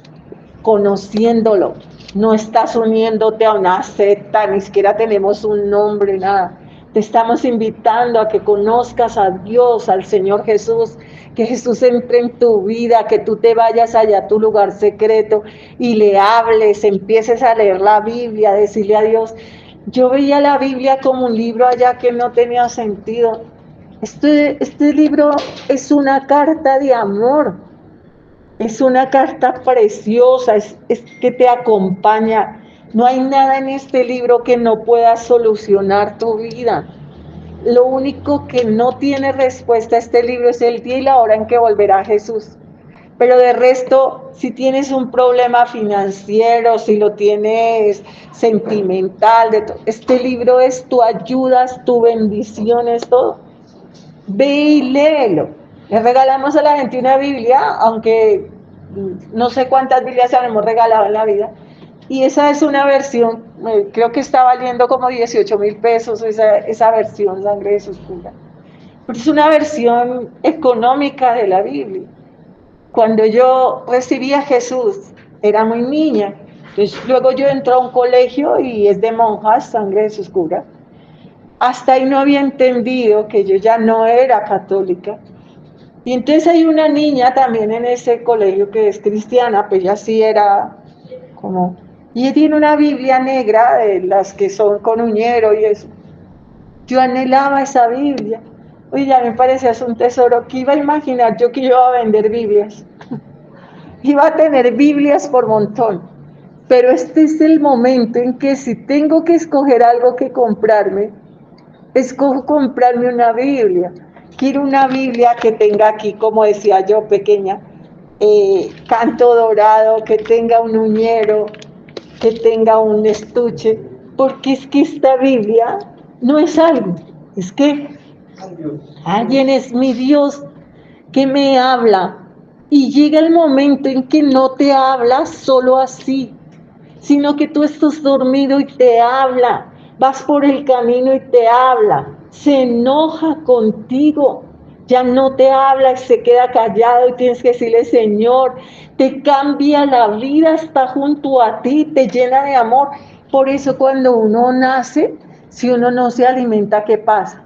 conociéndolo. No estás uniéndote a una secta, ni siquiera tenemos un nombre, nada. Te estamos invitando a que conozcas a Dios, al Señor Jesús, que Jesús entre en tu vida, que tú te vayas allá a tu lugar secreto y le hables, empieces a leer la Biblia, a decirle a Dios. Yo veía la Biblia como un libro allá que no tenía sentido. Este libro es una carta de amor, es una carta preciosa, es que te acompaña. No hay nada en este libro que no pueda solucionar tu vida. Lo único que no tiene respuesta a este libro es el día y la hora en que volverá Jesús. Pero de resto, si tienes un problema financiero, si lo tienes sentimental, este libro es tu ayuda, es tu bendición, es todo. Ve y léelo. Le regalamos a la gente una Biblia, aunque no sé cuántas Biblias hemos regalado en la vida, y esa es una versión, creo que está valiendo como 18,000 pesos esa versión, Sangre de Jesús Pura. Pero es una versión económica de la Biblia. Cuando yo recibí a Jesús, era muy niña, entonces luego yo entré a un colegio y es de monjas, Sangre de Jesús Pura. Hasta ahí no había entendido que yo ya no era católica. Y entonces hay una niña también en ese colegio que es cristiana, pues ella sí era como... Y ella tiene una Biblia negra, de las que son con uñero y eso. Yo anhelaba esa Biblia. Oye, ya me parecía un tesoro. ¿Qué iba a imaginar yo que iba a vender Biblias? Iba a tener Biblias por montón. Pero este es el momento en que si tengo que escoger algo que comprarme, escojo comprarme una Biblia. Quiero una Biblia que tenga aquí, como decía yo, pequeña, canto dorado, que tenga un uñero, que tenga un estuche, porque es que esta Biblia no es algo, es que alguien es mi Dios que me habla. Y llega el momento en que no te habla solo así, sino que tú estás dormido y te habla. Vas por el camino y te habla, se enoja contigo, ya no te habla y se queda callado y tienes que decirle, Señor, te cambia la vida, está junto a ti, te llena de amor. Por eso cuando uno nace, si uno no se alimenta, ¿qué pasa?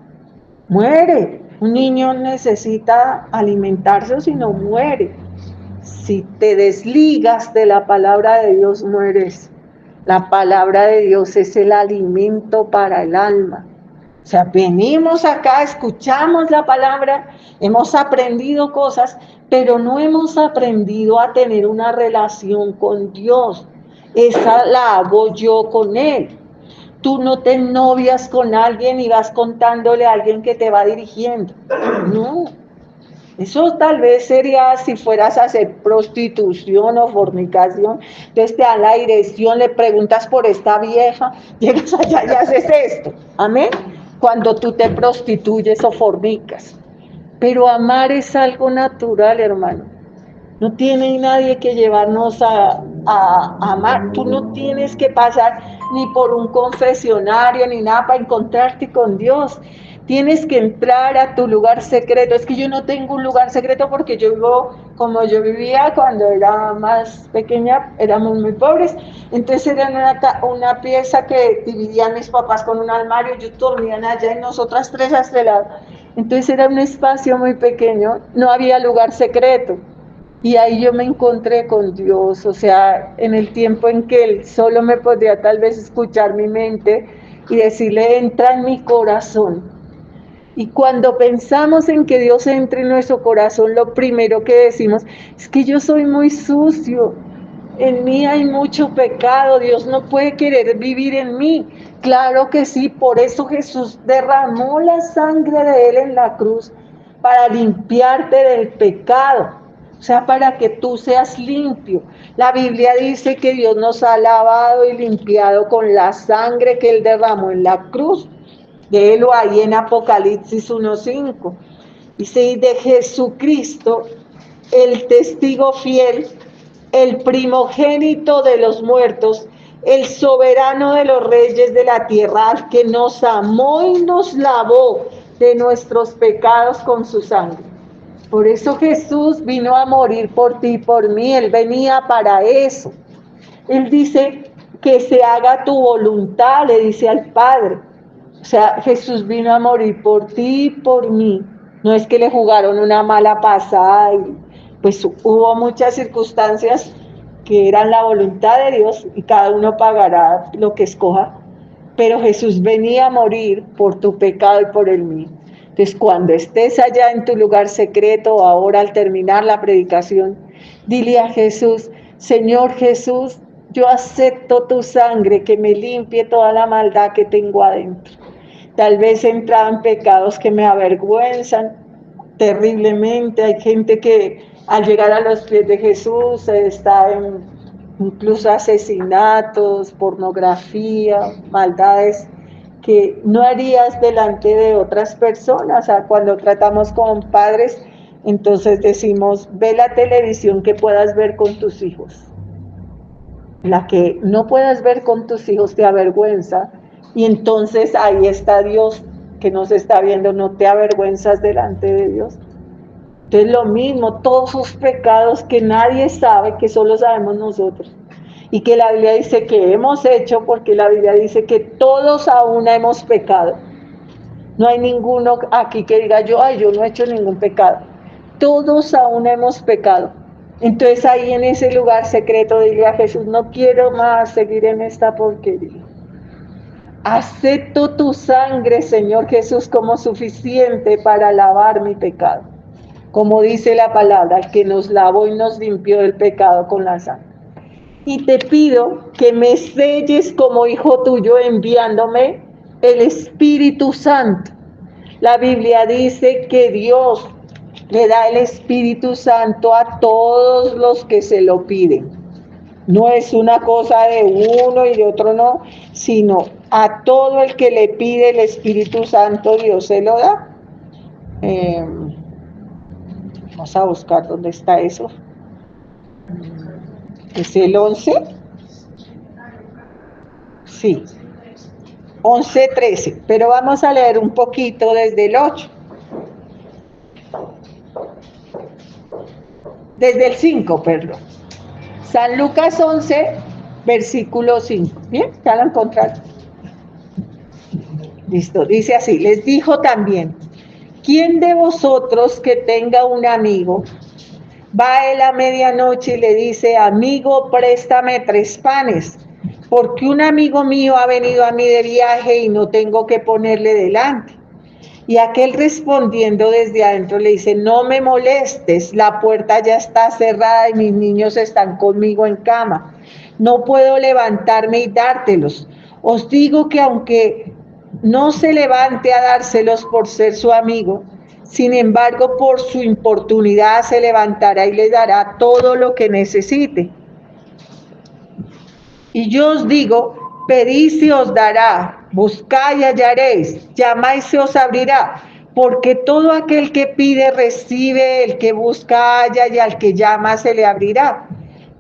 Muere. Un niño necesita alimentarse o si no muere. Si te desligas de la palabra de Dios, mueres. La palabra de Dios es el alimento para el alma. O sea, venimos acá, escuchamos la palabra, hemos aprendido cosas, pero no hemos aprendido a tener una relación con Dios. Esa la hago yo con Él. Tú no te novias con alguien y vas contándole a alguien que te va dirigiendo. No. Eso tal vez sería si fueras a hacer prostitución o fornicación, entonces te dan la dirección, le preguntas por esta vieja, llegas allá y haces esto, amén, cuando tú te prostituyes o fornicas. Pero amar es algo natural, hermano. No tiene nadie que llevarnos a amar. Tú no tienes que pasar ni por un confesionario ni nada para encontrarte con Dios. Tienes que entrar a tu lugar secreto. Es que yo no tengo un lugar secreto porque yo vivo como yo vivía cuando era más pequeña, éramos muy pobres. Entonces era una pieza que dividían mis papás con un armario, yo dormían allá y nosotras tres a este lado. Entonces era un espacio muy pequeño, no había lugar secreto. Y ahí yo me encontré con Dios, o sea, en el tiempo en que Él solo me podía tal vez escuchar mi mente y decirle, entra en mi corazón. Y cuando pensamos en que Dios entre en nuestro corazón, lo primero que decimos es que yo soy muy sucio, en mí hay mucho pecado, Dios no puede querer vivir en mí. Claro que sí, por eso Jesús derramó la sangre de Él en la cruz, para limpiarte del pecado, o sea, para que tú seas limpio. La Biblia dice que Dios nos ha lavado y limpiado con la sangre que Él derramó en la cruz. Léelo ahí en Apocalipsis 1:5. Dice, y de Jesucristo, el testigo fiel, el primogénito de los muertos, el soberano de los reyes de la tierra, al que nos amó y nos lavó de nuestros pecados con su sangre. Por eso Jesús vino a morir por ti y por mí. Él venía para eso. Él dice que se haga tu voluntad, le dice al Padre. O sea, Jesús vino a morir por ti y por mí. No es que le jugaron una mala pasada, y pues hubo muchas circunstancias que eran la voluntad de Dios y cada uno pagará lo que escoja. Pero Jesús venía a morir por tu pecado y por el mío. Entonces, cuando estés allá en tu lugar secreto, ahora al terminar la predicación, dile a Jesús, Señor Jesús, yo acepto tu sangre que me limpie toda la maldad que tengo adentro. Tal vez he entrado en pecados que me avergüenzan terriblemente. Hay gente que al llegar a los pies de Jesús está en incluso asesinatos, pornografía, maldades que no harías delante de otras personas. O sea, cuando tratamos con padres, entonces decimos, ve la televisión que puedas ver con tus hijos. La que no puedas ver con tus hijos te avergüenza, y entonces ahí está Dios que nos está viendo, no te avergüenzas delante de Dios. Entonces lo mismo, todos sus pecados que nadie sabe, que solo sabemos nosotros, y que la Biblia dice que hemos hecho, porque la Biblia dice que todos aún hemos pecado. No hay ninguno aquí que diga yo no he hecho ningún pecado. Todos aún hemos pecado. Entonces ahí en ese lugar secreto dile a Jesús, no quiero más seguir en esta porquería. Acepto tu sangre, Señor Jesús, como suficiente para lavar mi pecado. Como dice la palabra, el que nos lavó y nos limpió del pecado con la sangre. Y te pido que me selles como hijo tuyo enviándome el Espíritu Santo. La Biblia dice que Dios le da el Espíritu Santo a todos los que se lo piden. No es una cosa de uno y de otro no, sino a todo el que le pide el Espíritu Santo, Dios se lo da. Vamos a buscar dónde está eso. ¿Es el 11? Sí, 11:13, pero vamos a leer un poquito desde el 8. Desde el 5, perdón. San Lucas 11, versículo 5. ¿Bien? ¿Ya lo encontraron? Listo, dice así, les dijo también, ¿quién de vosotros que tenga un amigo, va a él a medianoche y le dice, amigo, préstame 3 panes, porque un amigo mío ha venido a mí de viaje y no tengo que ponerle delante? Y aquel respondiendo desde adentro le dice, no me molestes, la puerta ya está cerrada y mis niños están conmigo en cama. No puedo levantarme y dártelos. Os digo que aunque no se levante a dárselos por ser su amigo, sin embargo, por su importunidad se levantará y le dará todo lo que necesite. Y yo os digo, pedid y os dará, buscad y hallaréis, llamad y se os abrirá, porque todo aquel que pide recibe, el que busca halla y al que llama se le abrirá.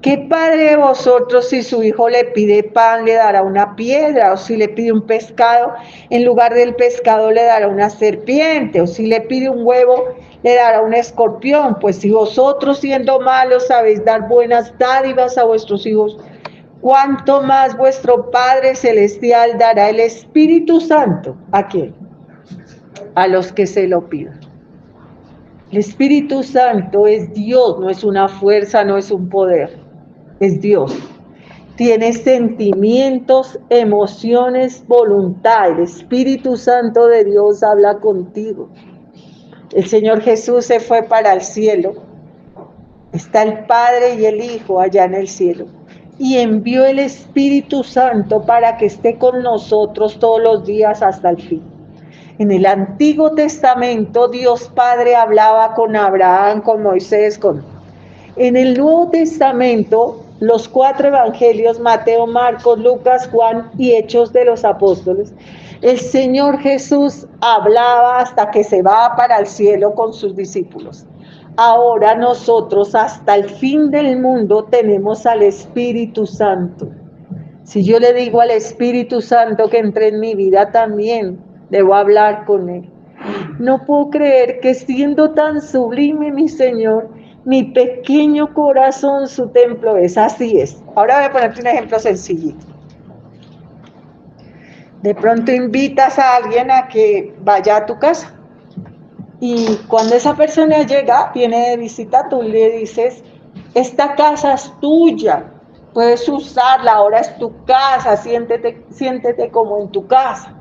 ¿Qué padre de vosotros, si su hijo le pide pan, le dará una piedra? O si le pide un pescado, en lugar del pescado le dará una serpiente? O si le pide un huevo, le dará un escorpión. Pues si vosotros, siendo malos, sabéis dar buenas dádivas a vuestros hijos, ¿cuánto más vuestro Padre Celestial dará el Espíritu Santo? ¿A quién? A los que se lo pidan. El Espíritu Santo es Dios, no es una fuerza, no es un poder. Es Dios. Tiene sentimientos, emociones, voluntad. El Espíritu Santo de Dios habla contigo. El Señor Jesús se fue para el cielo. Está el Padre y el Hijo allá en el cielo. Y envió el Espíritu Santo para que esté con nosotros todos los días hasta el fin. En el Antiguo Testamento, Dios Padre hablaba con Abraham, con Moisés, En el Nuevo Testamento, los 4 evangelios, Mateo, Marcos, Lucas, Juan y Hechos de los Apóstoles, el Señor Jesús hablaba hasta que se va para el cielo con sus discípulos. Ahora nosotros hasta el fin del mundo tenemos al Espíritu Santo. Si yo le digo al Espíritu Santo que entre en mi vida también, debo hablar con Él. No puedo creer que siendo tan sublime mi Señor, mi pequeño corazón, su templo es. Así es. Ahora voy a ponerte un ejemplo sencillito. De pronto invitas a alguien a que vaya a tu casa. Y cuando esa persona llega, viene de visita, tú le dices, esta casa es tuya, puedes usarla, ahora es tu casa, siéntete como en tu casa.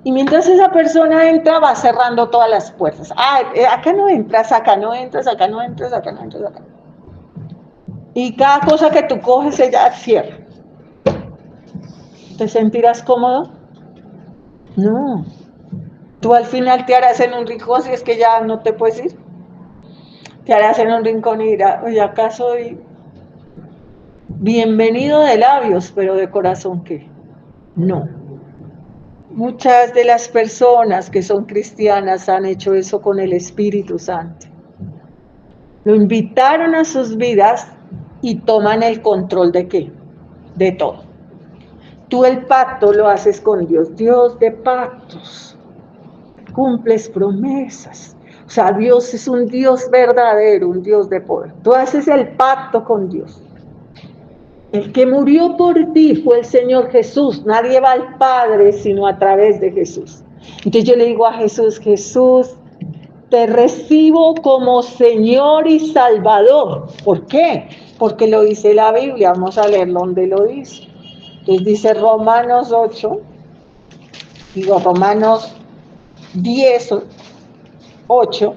Y mientras esa persona entra, va cerrando todas las puertas. Acá no entras, acá no entras, acá no entras, acá no entras, acá. Y cada cosa que tú coges, ella cierra. ¿Te sentirás cómodo? No. Tú al final te harás en un rincón, si es que ya no te puedes ir. Te harás en un rincón y dirás, oye, acá soy bienvenido de labios, pero de corazón, ¿qué? No. Muchas de las personas que son cristianas han hecho eso con el Espíritu Santo. Lo invitaron a sus vidas y toman el control ¿de qué? De todo. Tú el pacto lo haces con Dios, Dios de pactos. Cumples promesas. O sea, Dios es un Dios verdadero, un Dios de poder. Tú haces el pacto con Dios. El que murió por ti fue el Señor Jesús. Nadie va al Padre sino a través de Jesús. Entonces yo le digo a Jesús, Jesús, te recibo como Señor y Salvador. ¿Por qué? Porque lo dice la Biblia. Vamos a leer donde lo dice. Entonces dice Romanos 10, 8.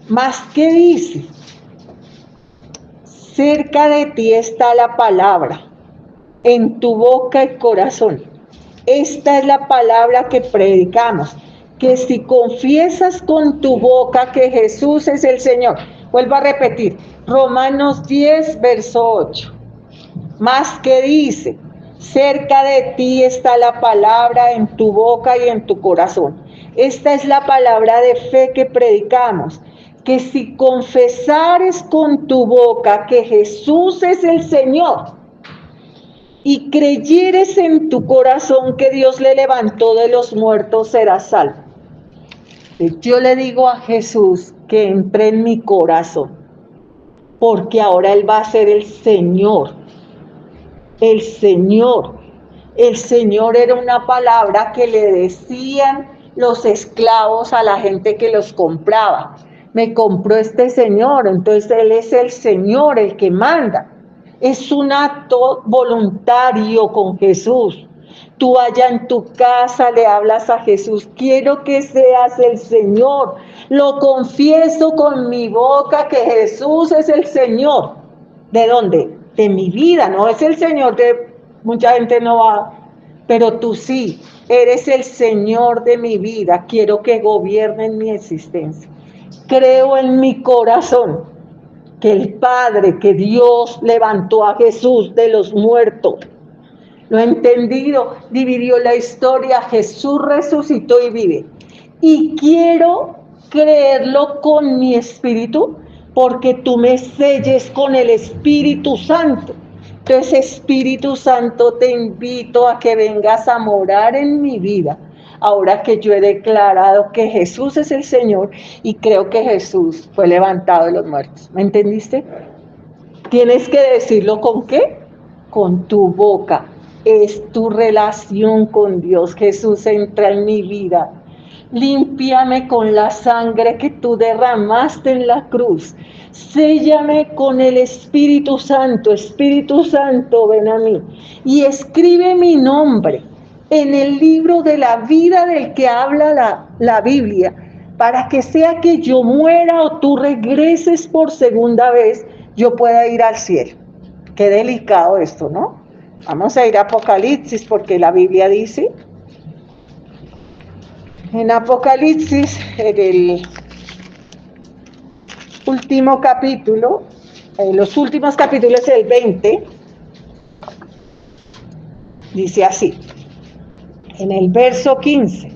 Más que dice, cerca de ti está la palabra, en tu boca y corazón. Esta es la palabra que predicamos, que si confiesas con tu boca que Jesús es el Señor, vuelvo a repetir, Romanos 10, verso 8, más que dice, cerca de ti está la palabra en tu boca y en tu corazón. Esta es la palabra de fe que predicamos, que si confesares con tu boca que Jesús es el Señor y creyeres en tu corazón que Dios le levantó de los muertos, serás salvo. Yo le digo a Jesús que entre en mi corazón, porque ahora Él va a ser el Señor. El Señor. El Señor era una palabra que le decían los esclavos a la gente que los compraba. Me compró este Señor, entonces Él es el Señor, el que manda. Es un acto voluntario con Jesús. Tú allá en tu casa le hablas a Jesús, quiero que seas el Señor. Lo confieso con mi boca que Jesús es el Señor. ¿De dónde? De mi vida, no es el Señor de mucha gente no va, pero tú sí, eres el Señor de mi vida, quiero que gobierne en mi existencia. Creo en mi corazón que el Padre, que Dios levantó a Jesús de los muertos. Lo he entendido, dividió la historia, Jesús resucitó y vive. Y quiero creerlo con mi espíritu, porque tú me selles con el Espíritu Santo. Entonces, Espíritu Santo, te invito a que vengas a morar en mi vida, ahora que yo he declarado que Jesús es el Señor y creo que Jesús fue levantado de los muertos. ¿Me entendiste? Tienes que decirlo ¿con qué? Con tu boca. Es tu relación con Dios. Jesús, entra en mi vida. Límpiame con la sangre que tú derramaste en la cruz. Séllame con el Espíritu Santo. Espíritu Santo, ven a mí. Y escribe mi nombre en el libro de la vida del que habla la Biblia, para que sea que yo muera o tú regreses por segunda vez, yo pueda ir al cielo. Qué delicado esto, ¿no? Vamos a ir a Apocalipsis, porque la Biblia dice, en Apocalipsis, en el último capítulo, en los últimos capítulos, el 20, dice así, en el verso 15,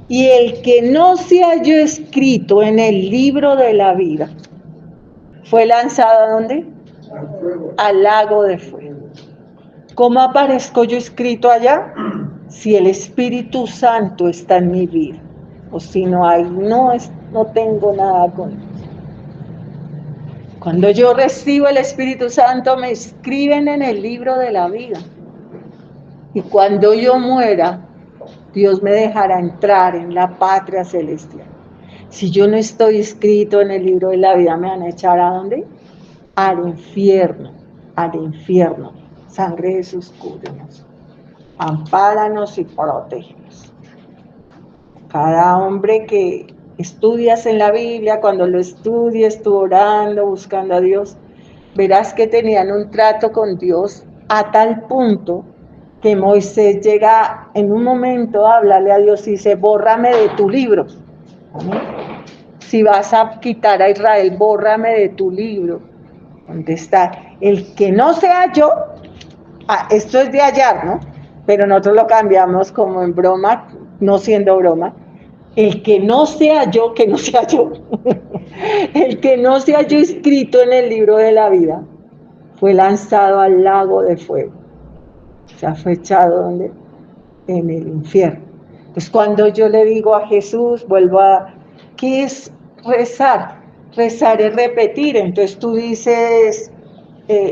y el que no se halló escrito en el libro de la vida, fue lanzado ¿a dónde? Al lago de fuego. ¿Cómo aparezco yo escrito allá? Si el Espíritu Santo está en mi vida, o si no hay, no tengo nada con él. Cuando yo recibo el Espíritu Santo, me escriben en el libro de la vida. Y cuando yo muera, Dios me dejará entrar en la patria celestial. Si yo no estoy escrito en el libro de la vida, ¿me van a echar a dónde? Al infierno, al infierno. Sangre de Jesús, cúbrenos, ampáranos y protégenos. Cada hombre que estudias en la Biblia, cuando lo estudies tú orando, buscando a Dios, verás que tenían un trato con Dios a tal punto que Moisés llega en un momento a hablarle a Dios y dice, bórrame de tu libro. Si vas a quitar a Israel, bórrame de tu libro. ¿Dónde está? El que no sea yo, esto es de hallar, ¿no? Pero nosotros lo cambiamos como en broma, no siendo broma. El que no sea yo, que no sea yo. El que no sea yo escrito en el libro de la vida, fue lanzado al lago de fuego. O sea, fue echado ¿dónde? En el infierno. Entonces, cuando yo le digo a Jesús, ¿qué es rezar? Rezar es repetir. Entonces tú dices,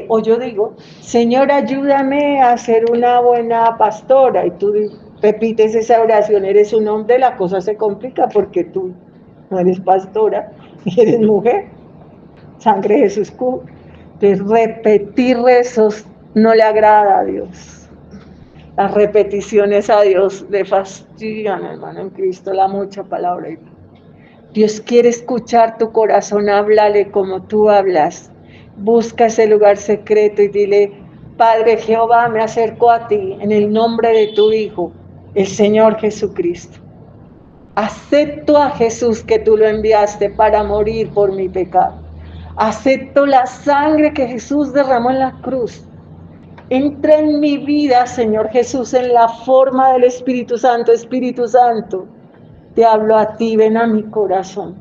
o yo digo, Señor, ayúdame a ser una buena pastora. Y tú repites esa oración, eres un hombre, la cosa se complica porque tú no eres pastora y eres mujer. Sangre de Jesús cubre. Entonces, repetir rezos no le agrada a Dios. Las repeticiones a Dios le fastidian, hermano, en Cristo, la mucha palabra. Dios quiere escuchar tu corazón, háblale como tú hablas. Busca ese lugar secreto y dile, Padre Jehová, me acerco a ti en el nombre de tu Hijo, el Señor Jesucristo. Acepto a Jesús que tú lo enviaste para morir por mi pecado. Acepto la sangre que Jesús derramó en la cruz. Entra en mi vida, Señor Jesús, en la forma del Espíritu Santo. Espíritu Santo, te hablo a ti, ven a mi corazón.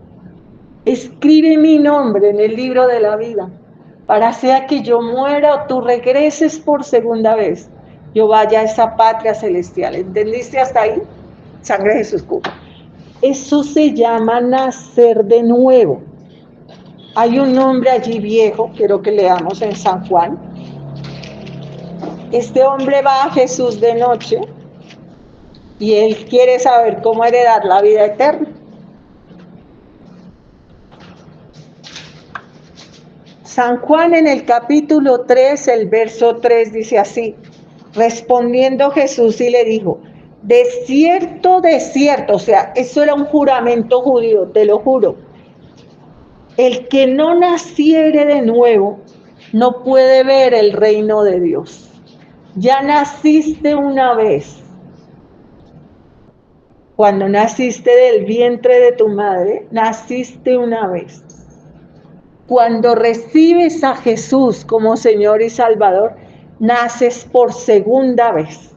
Escribe mi nombre en el libro de la vida, para sea que yo muera o tú regreses por segunda vez, yo vaya a esa patria celestial. ¿Entendiste hasta ahí? Sangre de Jesús cubre. Eso se llama nacer de nuevo. Hay un nombre allí viejo, quiero que leamos en San Juan. Este hombre va a Jesús de noche y él quiere saber cómo heredar la vida eterna. San Juan en el capítulo 3, el verso 3 dice así, respondiendo Jesús y le dijo, de cierto, o sea, eso era un juramento judío, te lo juro, el que no naciere de nuevo no puede ver el reino de Dios. Ya naciste una vez. Cuando naciste del vientre de tu madre, naciste una vez. Cuando recibes a Jesús como Señor y Salvador, naces por segunda vez.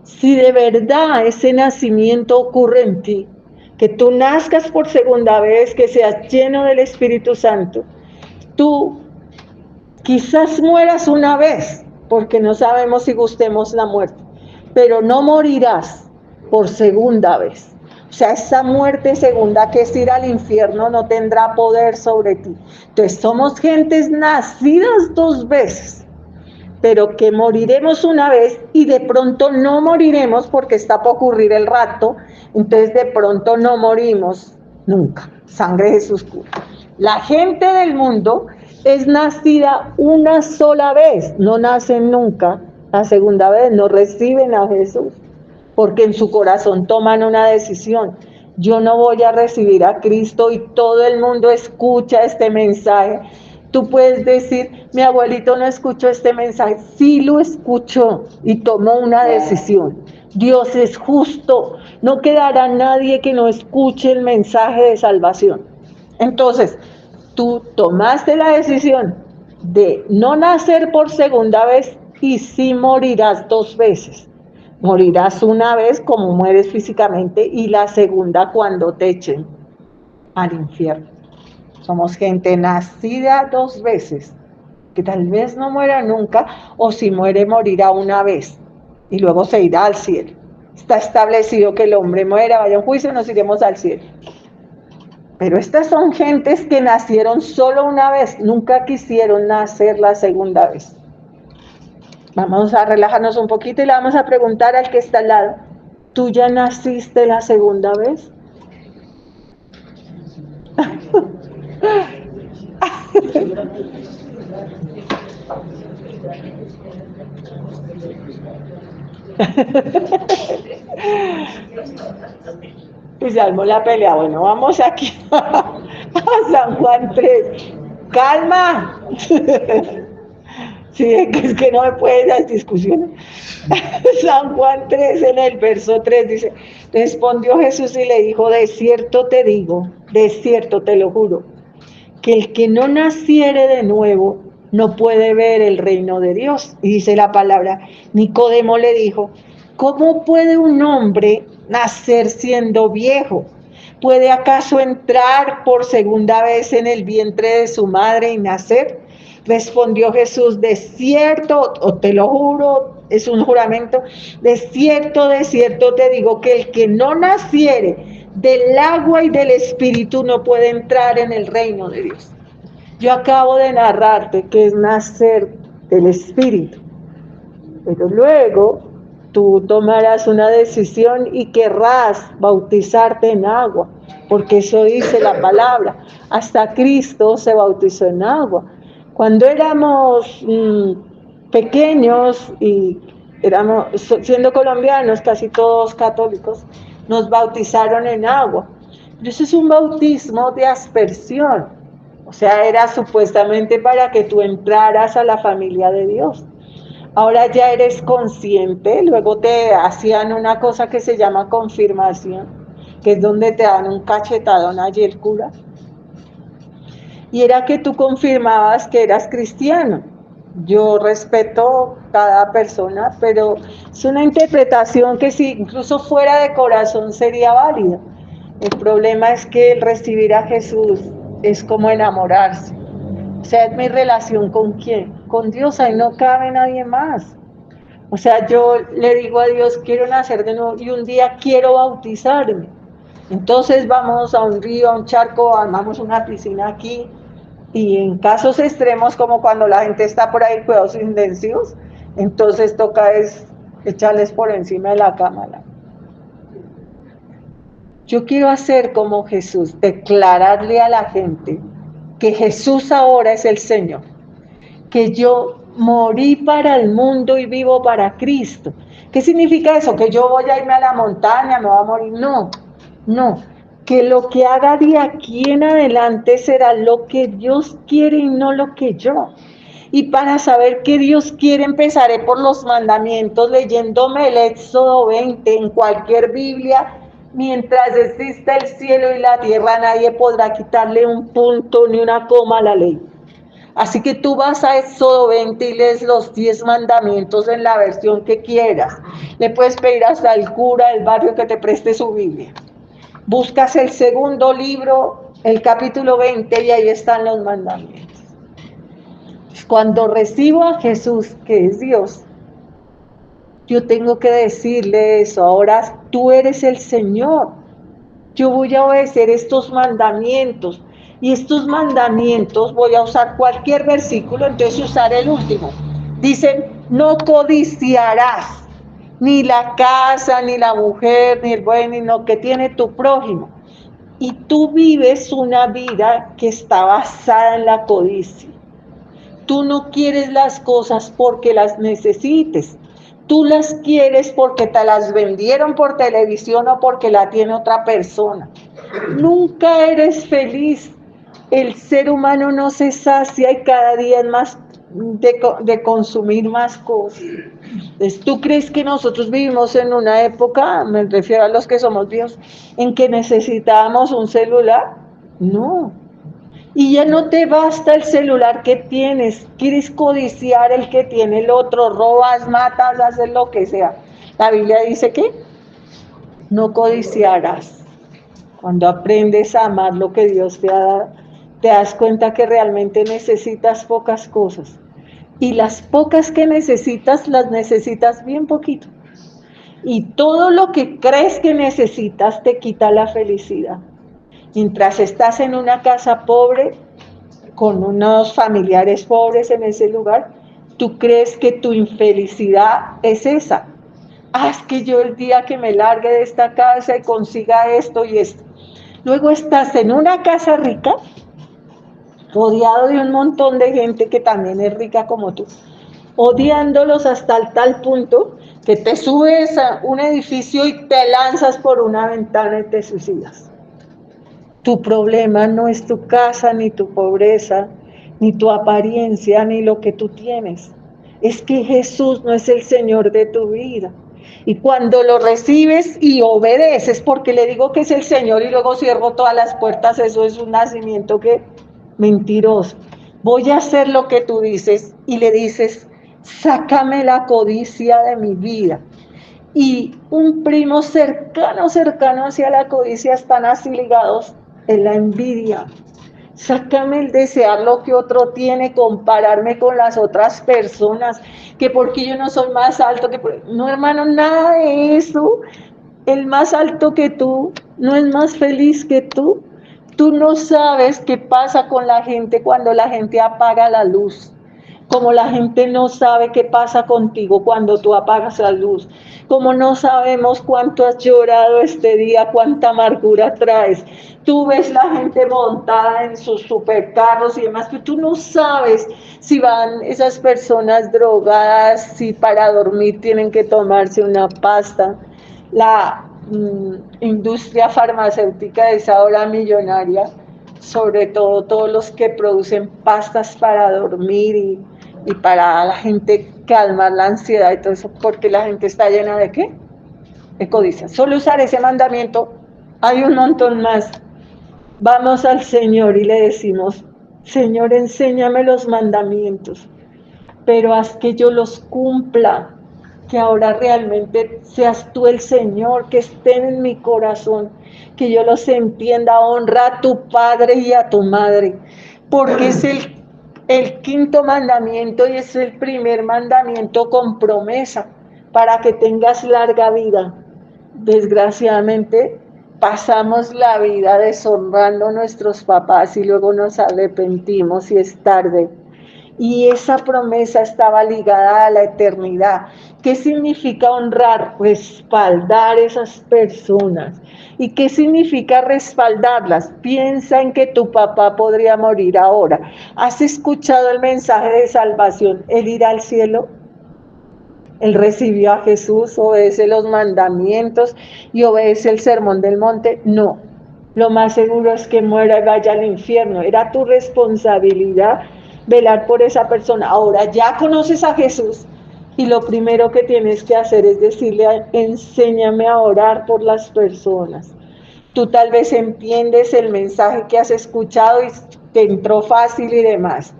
Si de verdad ese nacimiento ocurre en ti, que tú nazcas por segunda vez, que seas lleno del Espíritu Santo. Tú quizás mueras una vez, porque no sabemos si gustemos la muerte, pero no morirás por segunda vez. O sea, esa muerte segunda, que es ir al infierno, no tendrá poder sobre ti. Entonces somos gentes nacidas dos veces, pero que moriremos una vez y de pronto no moriremos porque está por ocurrir el rapto. Entonces de pronto no morimos nunca. Sangre de Jesús cura. La gente del mundo es nacida una sola vez, no nacen nunca la segunda vez, no reciben a Jesús, porque en su corazón toman una decisión. Yo no voy a recibir a Cristo, y todo el mundo escucha este mensaje. Tú puedes decir, mi abuelito no escuchó este mensaje. Sí lo escuchó y tomó una decisión. Dios es justo, no quedará nadie que no escuche el mensaje de salvación. Entonces, tú tomaste la decisión de no nacer por segunda vez, y sí morirás dos veces. Morirás una vez como mueres físicamente, y la segunda cuando te echen al infierno. Somos gente nacida dos veces, que tal vez no muera nunca, o si muere, morirá una vez y luego se irá al cielo. Está establecido que el hombre muera, vaya a un juicio, nos iremos al cielo. Pero estas son gentes que nacieron solo una vez, nunca quisieron nacer la segunda vez. Vamos a relajarnos un poquito y le vamos a preguntar al que está al lado, ¿tú ya naciste la segunda vez? Y se armó la pelea. Bueno, vamos aquí a San Juan 3. ¡Calma! Sí, es que no me pueden dar discusiones. San Juan 3, en el verso 3 dice, respondió Jesús y le dijo, de cierto te digo, de cierto te lo juro, que el que no naciere de nuevo no puede ver el reino de Dios. Y dice la palabra, Nicodemo le dijo, ¿cómo puede un hombre nacer siendo viejo? ¿Puede acaso entrar por segunda vez en el vientre de su madre y nacer? Respondió Jesús, de cierto, o te lo juro, es un juramento, de cierto te digo, que el que no naciere del agua y del espíritu no puede entrar en el reino de Dios. Yo acabo de narrarte que es nacer del espíritu, pero luego tú tomarás una decisión y querrás bautizarte en agua, porque eso dice la palabra. Hasta Cristo se bautizó en agua. Cuando éramos pequeños y éramos, siendo colombianos, casi todos católicos, nos bautizaron en agua. Pero eso es un bautismo de aspersión. O sea, era supuestamente para que tú entraras a la familia de Dios. Ahora ya eres consciente, luego te hacían una cosa que se llama confirmación, que es donde te dan un cachetadón allí el cura. Y era que tú confirmabas que eras cristiano. Yo respeto cada persona, pero es una interpretación que si incluso fuera de corazón sería válida. El problema es que el recibir a Jesús es como enamorarse. O sea, es mi relación ¿con quién? Con Dios, ahí no cabe nadie más. O sea, yo le digo a Dios, quiero nacer de nuevo y un día quiero bautizarme. Entonces vamos a un río, a un charco, armamos una piscina aquí, y en casos extremos, como cuando la gente está por ahí, cuidados intensivos, entonces toca es echarles por encima de la cámara. Yo quiero hacer como Jesús, declararle a la gente que Jesús ahora es el Señor, que yo morí para el mundo y vivo para Cristo. ¿Qué significa eso? ¿Que yo voy a irme a la montaña, me voy a morir? No, no. Que lo que haga de aquí en adelante será lo que Dios quiere y no lo que yo. Y para saber que Dios quiere, empezaré por los mandamientos, leyéndome el Éxodo 20 en cualquier Biblia. Mientras exista el cielo y la tierra, nadie podrá quitarle un punto ni una coma a la ley. Así que tú vas a Éxodo 20 y lees los 10 mandamientos en la versión que quieras. Le puedes pedir hasta al cura del barrio que te preste su Biblia. Buscas el segundo libro, el capítulo 20, y ahí están los mandamientos. Cuando recibo a Jesús, que es Dios, yo tengo que decirle eso. Ahora tú eres el Señor. Yo voy a obedecer estos mandamientos. Y estos mandamientos, voy a usar cualquier versículo, entonces usaré el último. Dicen, no codiciarás ni la casa, ni la mujer, ni el buen, ni lo que tiene tu prójimo. Y tú vives una vida que está basada en la codicia. Tú no quieres las cosas porque las necesites. Tú las quieres porque te las vendieron por televisión o porque la tiene otra persona. Nunca eres feliz. El ser humano no se sacia y cada día es más de consumir más cosas. Entonces, ¿tú crees que nosotros vivimos en una época, me refiero a los que somos viejos, en que necesitábamos un celular? No. Y ya no te basta el celular que tienes, quieres codiciar el que tiene el otro, robas, matas, haces lo que sea. La Biblia dice que no codiciarás. Cuando aprendes a amar lo que Dios te ha dado, te das cuenta que realmente necesitas pocas cosas. Y las pocas que necesitas, las necesitas bien poquito. Y todo lo que crees que necesitas te quita la felicidad. Mientras estás en una casa pobre, con unos familiares pobres en ese lugar, tú crees que tu infelicidad es esa. Es que yo el día que me largue de esta casa y consiga esto y esto. Luego estás en una casa rica, rodeado de un montón de gente que también es rica como tú, odiándolos hasta el tal punto que te subes a un edificio y te lanzas por una ventana y te suicidas. Tu problema no es tu casa, ni tu pobreza, ni tu apariencia, ni lo que tú tienes. Es que Jesús no es el Señor de tu vida. Y cuando lo recibes y obedeces, porque le digo que es el Señor y luego cierro todas las puertas, eso es un nacimiento que mentiroso. Voy a hacer lo que tú dices y le dices, sácame la codicia de mi vida. Y un primo cercano hacia la codicia están así ligados en la envidia. Sácame el desear lo que otro tiene, compararme con las otras personas, que porque yo no soy más alto que... No, hermano, nada de eso. El más alto que tú no es más feliz que tú. Tú no sabes qué pasa con la gente cuando la gente apaga la luz. Como la gente no sabe qué pasa contigo cuando tú apagas la luz. Como no sabemos cuánto has llorado este día, cuánta amargura traes. Tú ves la gente montada en sus supercarros y demás, pero tú no sabes si van esas personas drogadas, si para dormir tienen que tomarse una pasta. La industria farmacéutica es ahora millonaria, sobre todo todos los que producen pastas para dormir y para la gente calmar la ansiedad y todo eso, porque la gente está llena de ¿qué? De codicia. Solo usar ese mandamiento, hay un montón más. Vamos al Señor y le decimos, Señor, enséñame los mandamientos, pero haz que yo los cumpla, que ahora realmente seas tú el Señor, que estén en mi corazón, que yo los entienda. Honra a tu padre y a tu madre, porque es el quinto mandamiento y es el primer mandamiento con promesa para que tengas larga vida. Desgraciadamente pasamos la vida deshonrando a nuestros papás y luego nos arrepentimos y es tarde. Y esa promesa estaba ligada a la eternidad. ¿Qué significa honrar? Respaldar esas personas. ¿Y qué significa respaldarlas? Piensa en que tu papá podría morir ahora. ¿Has escuchado el mensaje de salvación? Él irá al cielo. Él recibió a Jesús, obedece los mandamientos y obedece el sermón del monte. No, lo más seguro es que muera y vaya al infierno. Era tu responsabilidad velar por esa persona. Ahora ya conoces a Jesús y lo primero que tienes que hacer es decirle, enséñame a orar por las personas. Tú tal vez entiendes el mensaje que has escuchado y te entró fácil y demás.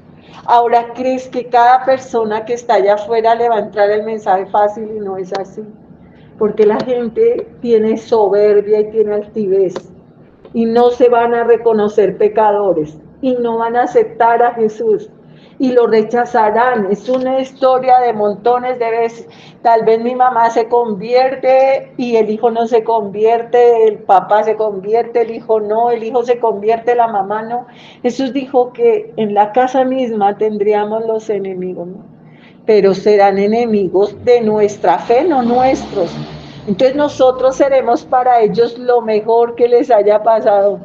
Ahora crees que cada persona que está allá afuera le va a entrar el mensaje fácil y no es así. Porque la gente tiene soberbia y tiene altivez. y no se van a reconocer pecadores y no van a aceptar a Jesús y lo rechazarán. Es una historia de montones de veces. Tal vez mi mamá se convierte y el hijo no se convierte, el papá se convierte, el hijo no, el hijo se convierte, la mamá no. Jesús dijo que en la casa misma tendríamos los enemigos, ¿no? Pero serán enemigos de nuestra fe, no nuestros. Entonces nosotros seremos para ellos lo mejor que les haya pasado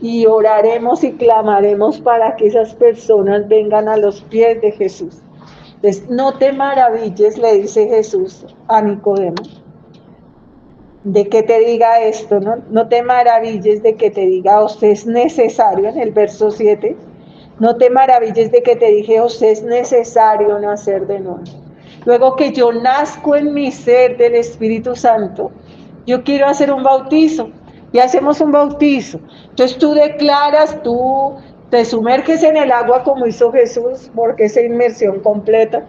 y oraremos y clamaremos para que esas personas vengan a los pies de Jesús. Entonces, no te maravilles, le dice Jesús a Nicodemo, de que te diga esto, ¿no? No te maravilles de que te diga, os es necesario, en el verso 7, no te maravilles de que te dije, os es necesario nacer de nuevo. Luego que yo nazco en mi ser del Espíritu Santo, yo quiero hacer un bautizo, y hacemos un bautizo. Entonces tú declaras, tú te sumerges en el agua como hizo Jesús, porque es inmersión completa,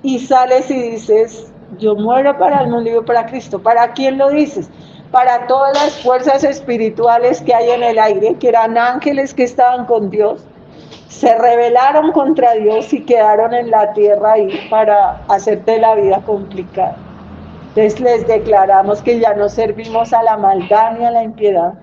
y sales y dices, yo muero para el mundo y vivo para Cristo. ¿Para quién lo dices? Para todas las fuerzas espirituales que hay en el aire, que eran ángeles que estaban con Dios, se rebelaron contra Dios y quedaron en la tierra ahí para hacerte la vida complicada. Entonces les declaramos que ya no servimos a la maldad ni a la impiedad,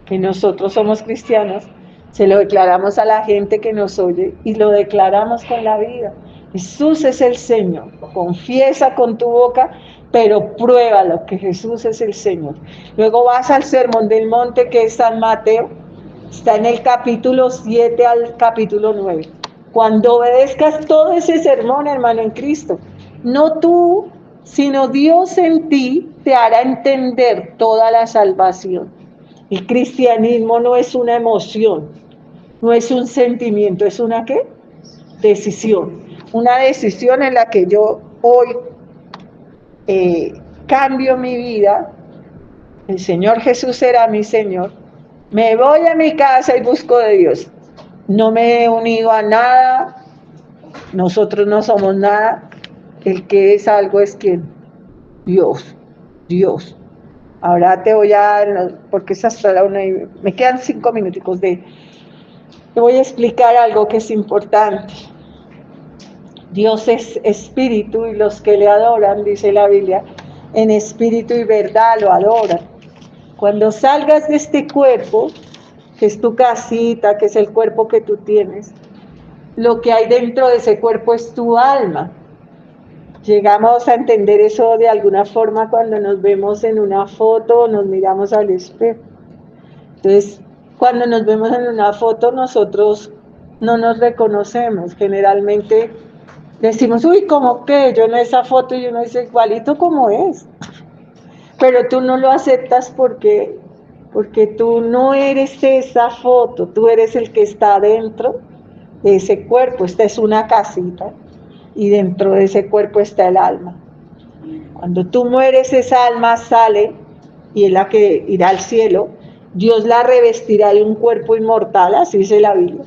que nosotros somos cristianos, se lo declaramos a la gente que nos oye y lo declaramos con la vida. Jesús es el Señor, confiesa con tu boca, pero pruébalo que Jesús es el Señor. Luego vas al Sermón del Monte, que es San Mateo, está en el capítulo 7 al capítulo 9. Cuando obedezcas todo ese sermón, hermano, en Cristo, no tú, sino Dios en ti te hará entender toda la salvación. El cristianismo no es una emoción, no es un sentimiento, es una ¿qué? Decisión. Una decisión en la que yo hoy cambio mi vida. El Señor Jesús será mi Señor. Me voy a mi casa y busco de Dios. No me he unido a nada. Nosotros no somos nada. El que es algo es quien. Dios. Dios. Ahora te voy a, porque es hasta la 1 y me quedan 5 minuticos te voy a explicar algo que es importante. Dios es espíritu y los que le adoran, dice la Biblia, en espíritu y verdad lo adoran. Cuando salgas de este cuerpo, que es tu casita, que es el cuerpo que tú tienes, lo que hay dentro de ese cuerpo es tu alma. Llegamos a entender eso de alguna forma cuando nos vemos en una foto o nos miramos al espejo. Entonces, cuando nos vemos en una foto, nosotros no nos reconocemos. Generalmente decimos, uy, ¿cómo que? Yo en esa foto y uno dice, igualito como es. Pero tú no lo aceptas porque tú no eres esa foto, tú eres el que está dentro de ese cuerpo. Esta es una casita y dentro de ese cuerpo está el alma. Cuando tú mueres, esa alma sale y es la que irá al cielo. Dios la revestirá de un cuerpo inmortal, así dice la Biblia,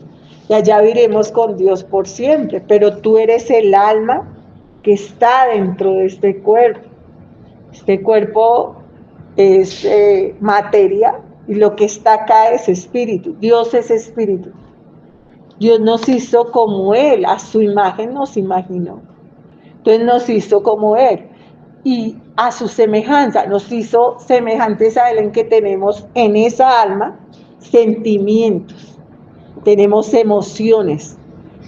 y allá viviremos con Dios por siempre. Pero tú eres el alma que está dentro de este cuerpo. Este cuerpo es materia y lo que está acá es espíritu. Dios es espíritu. Dios nos hizo como Él, a su imagen nos imaginó. Entonces nos hizo como Él y a su semejanza, nos hizo semejantes a Él en que tenemos en esa alma sentimientos, tenemos emociones,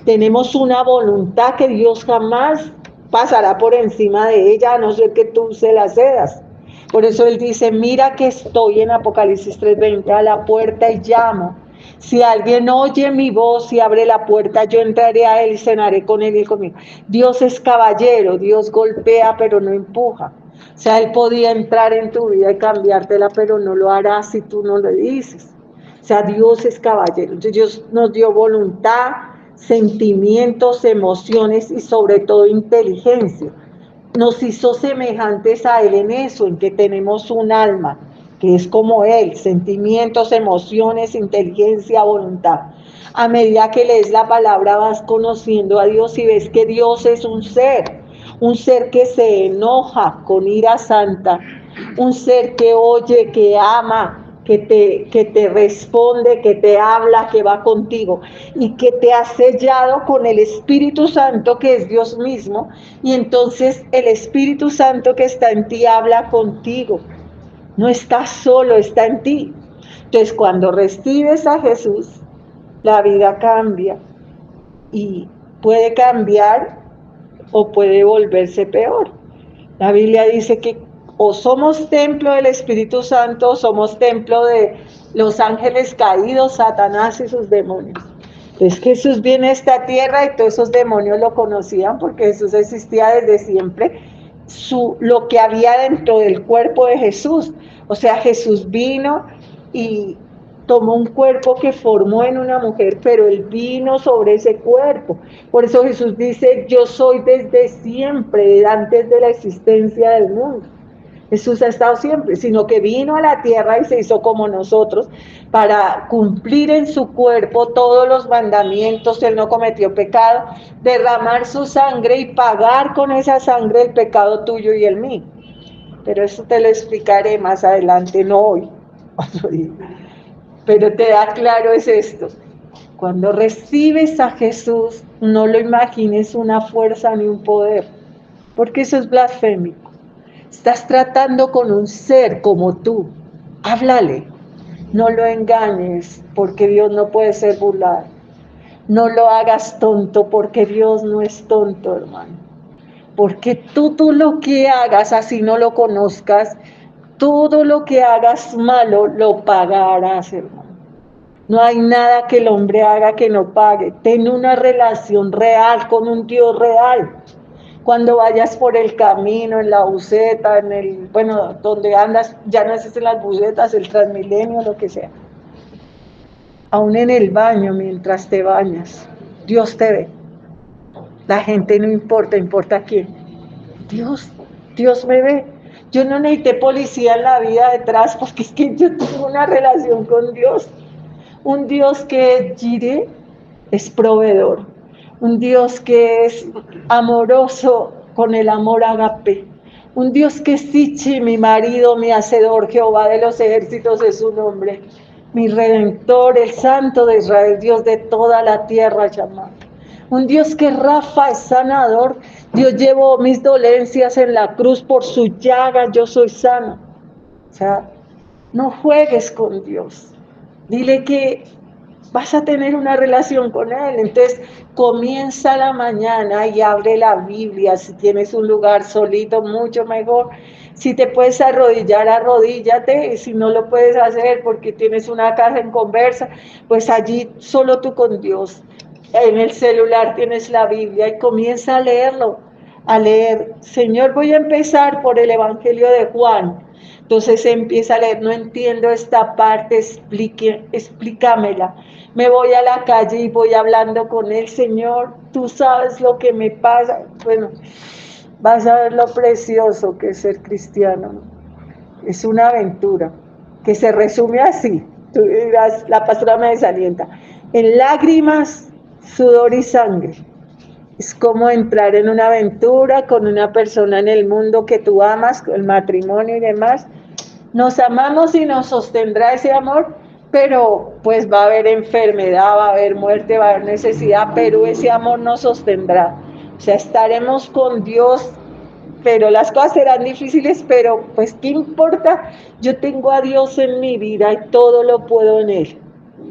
tenemos una voluntad que Dios jamás pasará por encima de ella, a no ser que tú se la cedas. Por eso Él dice, mira que estoy en Apocalipsis 3:20 a la puerta y llamo. Si alguien oye mi voz y abre la puerta, yo entraré a él y cenaré con él y conmigo. Dios es caballero, Dios golpea pero no empuja. O sea, Él podía entrar en tu vida y cambiártela, pero no lo hará si tú no le dices. O sea, Dios es caballero. Entonces, Dios nos dio voluntad, sentimientos, emociones y sobre todo inteligencia. Nos hizo semejantes a Él en eso, en que tenemos un alma que es como Él, sentimientos, emociones, inteligencia, voluntad. A medida que lees la palabra vas conociendo a Dios y ves que Dios es un ser que se enoja con ira santa, un ser que oye, que ama, que te responde, que te habla, que va contigo y que te ha sellado con el Espíritu Santo, que es Dios mismo, y entonces el Espíritu Santo que está en ti habla contigo. No estás solo, está en ti. Entonces, cuando recibes a Jesús, la vida cambia y puede cambiar o puede volverse peor. La Biblia dice que o somos templo del Espíritu Santo o somos templo de los ángeles caídos, Satanás y sus demonios. Entonces Jesús viene a esta tierra y todos esos demonios lo conocían porque Jesús existía desde siempre. Lo que había dentro del cuerpo de Jesús. O sea, Jesús vino y tomó un cuerpo que formó en una mujer, pero él vino sobre ese cuerpo. Por eso Jesús dice, yo soy desde siempre, antes de la existencia del mundo. Jesús ha estado siempre, sino que vino a la tierra y se hizo como nosotros para cumplir en su cuerpo todos los mandamientos. Él no cometió pecado, derramar su sangre y pagar con esa sangre el pecado tuyo y el mío. Pero eso te lo explicaré más adelante, no hoy. Pero te da claro es esto. Cuando recibes a Jesús, no lo imagines una fuerza ni un poder, porque eso es blasfémico. Estás tratando con un ser como tú. Háblale. No lo engañes, porque Dios no puede ser burlado. No lo hagas tonto, porque Dios no es tonto, hermano. Porque tú lo que hagas, así no lo conozcas, todo lo que hagas malo, lo pagarás, hermano. No hay nada que el hombre haga que no pague. Ten una relación real con un Dios real. Cuando vayas por el camino, en la buseta, donde andas, ya no es en las busetas, el Transmilenio, lo que sea. Aún en el baño, mientras te bañas, Dios te ve. La gente no importa, importa quién. Dios me ve. Yo no necesité policía en la vida detrás, porque es que yo tengo una relación con Dios. Un Dios que es Jireh, es proveedor. Un Dios que es amoroso con el amor agape. Un Dios que es Sichi, mi marido, mi hacedor, Jehová de los ejércitos es su nombre. Mi redentor, el santo de Israel, Dios de toda la tierra llamado. Un Dios que Rafa es sanador. Dios llevó mis dolencias en la cruz, por su llaga yo soy sano. O sea, no juegues con Dios. Dile que vas a tener una relación con Él. Entonces comienza la mañana y abre la Biblia. Si tienes un lugar solito, mucho mejor. Si te puedes arrodillar, arrodíllate. Y si no lo puedes hacer porque tienes una casa en conversa, pues allí solo tú con Dios. En el celular tienes la Biblia y comienza a leerlo. A leer, Señor, voy a empezar por el Evangelio de Juan. Entonces empieza a leer, no entiendo esta parte, explícamela. Me voy a la calle y voy hablando con el Señor, tú sabes lo que me pasa. Bueno, vas a ver lo precioso que es ser cristiano, ¿no? Es una aventura que se resume así. Tú dirás, la pastora me desalienta. En lágrimas, sudor y sangre. Es como entrar en una aventura con una persona en el mundo que tú amas, el matrimonio y demás. Nos amamos y nos sostendrá ese amor, pero pues va a haber enfermedad, va a haber muerte, va a haber necesidad, pero ese amor nos sostendrá. O sea, estaremos con Dios, pero las cosas serán difíciles, pero pues ¿qué importa? Yo tengo a Dios en mi vida y todo lo puedo en Él,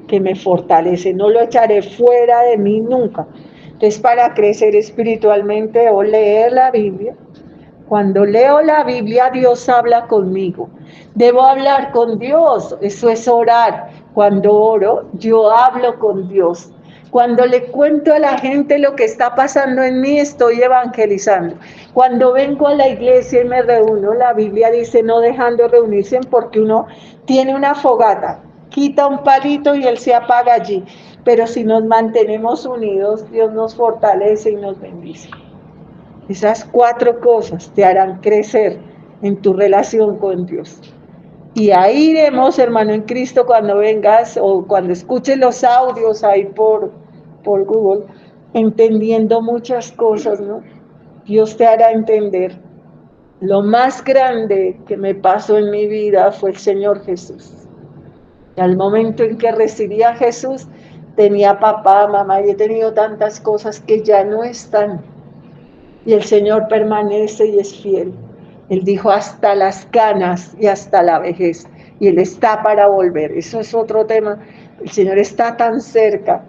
que me fortalece. No lo echaré fuera de mí nunca. Entonces, para crecer espiritualmente, debo leer la Biblia. Cuando leo la Biblia, Dios habla conmigo. Debo hablar con Dios, eso es orar. Cuando oro, yo hablo con Dios. Cuando le cuento a la gente lo que está pasando en mí, estoy evangelizando. Cuando vengo a la iglesia y me reúno, la Biblia dice no dejando reunirse porque uno tiene una fogata, quita un palito y él se apaga allí. Pero si nos mantenemos unidos, Dios nos fortalece y nos bendice. Esas 4 cosas te harán crecer en tu relación con Dios. Y ahí iremos, hermano en Cristo, cuando vengas o cuando escuches los audios ahí por Google, entendiendo muchas cosas, ¿no? Dios te hará entender. Lo más grande que me pasó en mi vida fue el Señor Jesús. Y al momento en que recibí a Jesús, tenía papá, mamá, y he tenido tantas cosas que ya no están. Y el Señor permanece y es fiel. Él dijo hasta las canas y hasta la vejez. Y Él está para volver. Eso es otro tema. El Señor está tan cerca.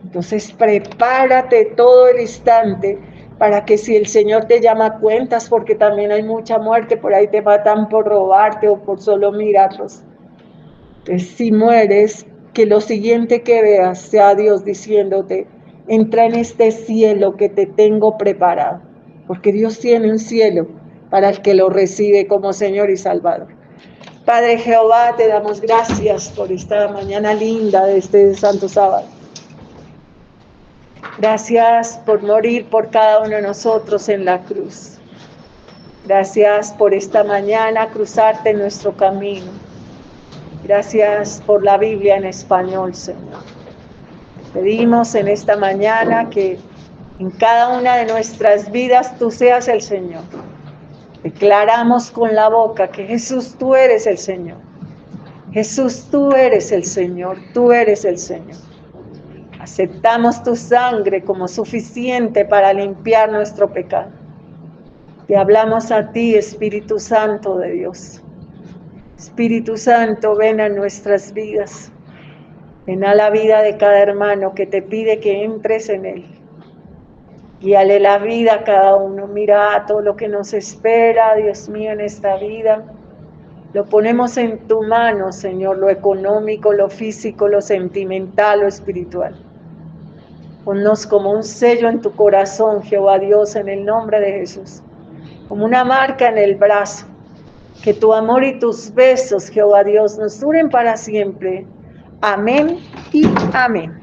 Entonces prepárate todo el instante para que si el Señor te llama a cuentas, porque también hay mucha muerte, por ahí te matan por robarte o por solo mirarlos. Entonces, si mueres, que lo siguiente que veas sea Dios diciéndote, entra en este cielo que te tengo preparado, porque Dios tiene un cielo para el que lo recibe como Señor y Salvador. Padre Jehová, te damos gracias por esta mañana linda de este Santo Sábado. Gracias por morir por cada uno de nosotros en la cruz. Gracias por esta mañana cruzarte en nuestro camino. Gracias por la Biblia en español, Señor. Pedimos en esta mañana que en cada una de nuestras vidas tú seas el Señor. Declaramos con la boca que Jesús, tú eres el Señor. Jesús, tú eres el Señor, tú eres el Señor. Aceptamos tu sangre como suficiente para limpiar nuestro pecado. Te hablamos a ti, Espíritu Santo de Dios. Espíritu Santo, ven a nuestras vidas. Ven a la vida de cada hermano que te pide que entres en él. Guíale la vida a cada uno. Mira todo lo que nos espera, Dios mío, en esta vida. Lo ponemos en tu mano, Señor, lo económico, lo físico, lo sentimental, lo espiritual. Ponnos como un sello en tu corazón, Jehová Dios, en el nombre de Jesús. Como una marca en el brazo. Que tu amor y tus besos, Jehová Dios, nos duren para siempre. Amén y amén.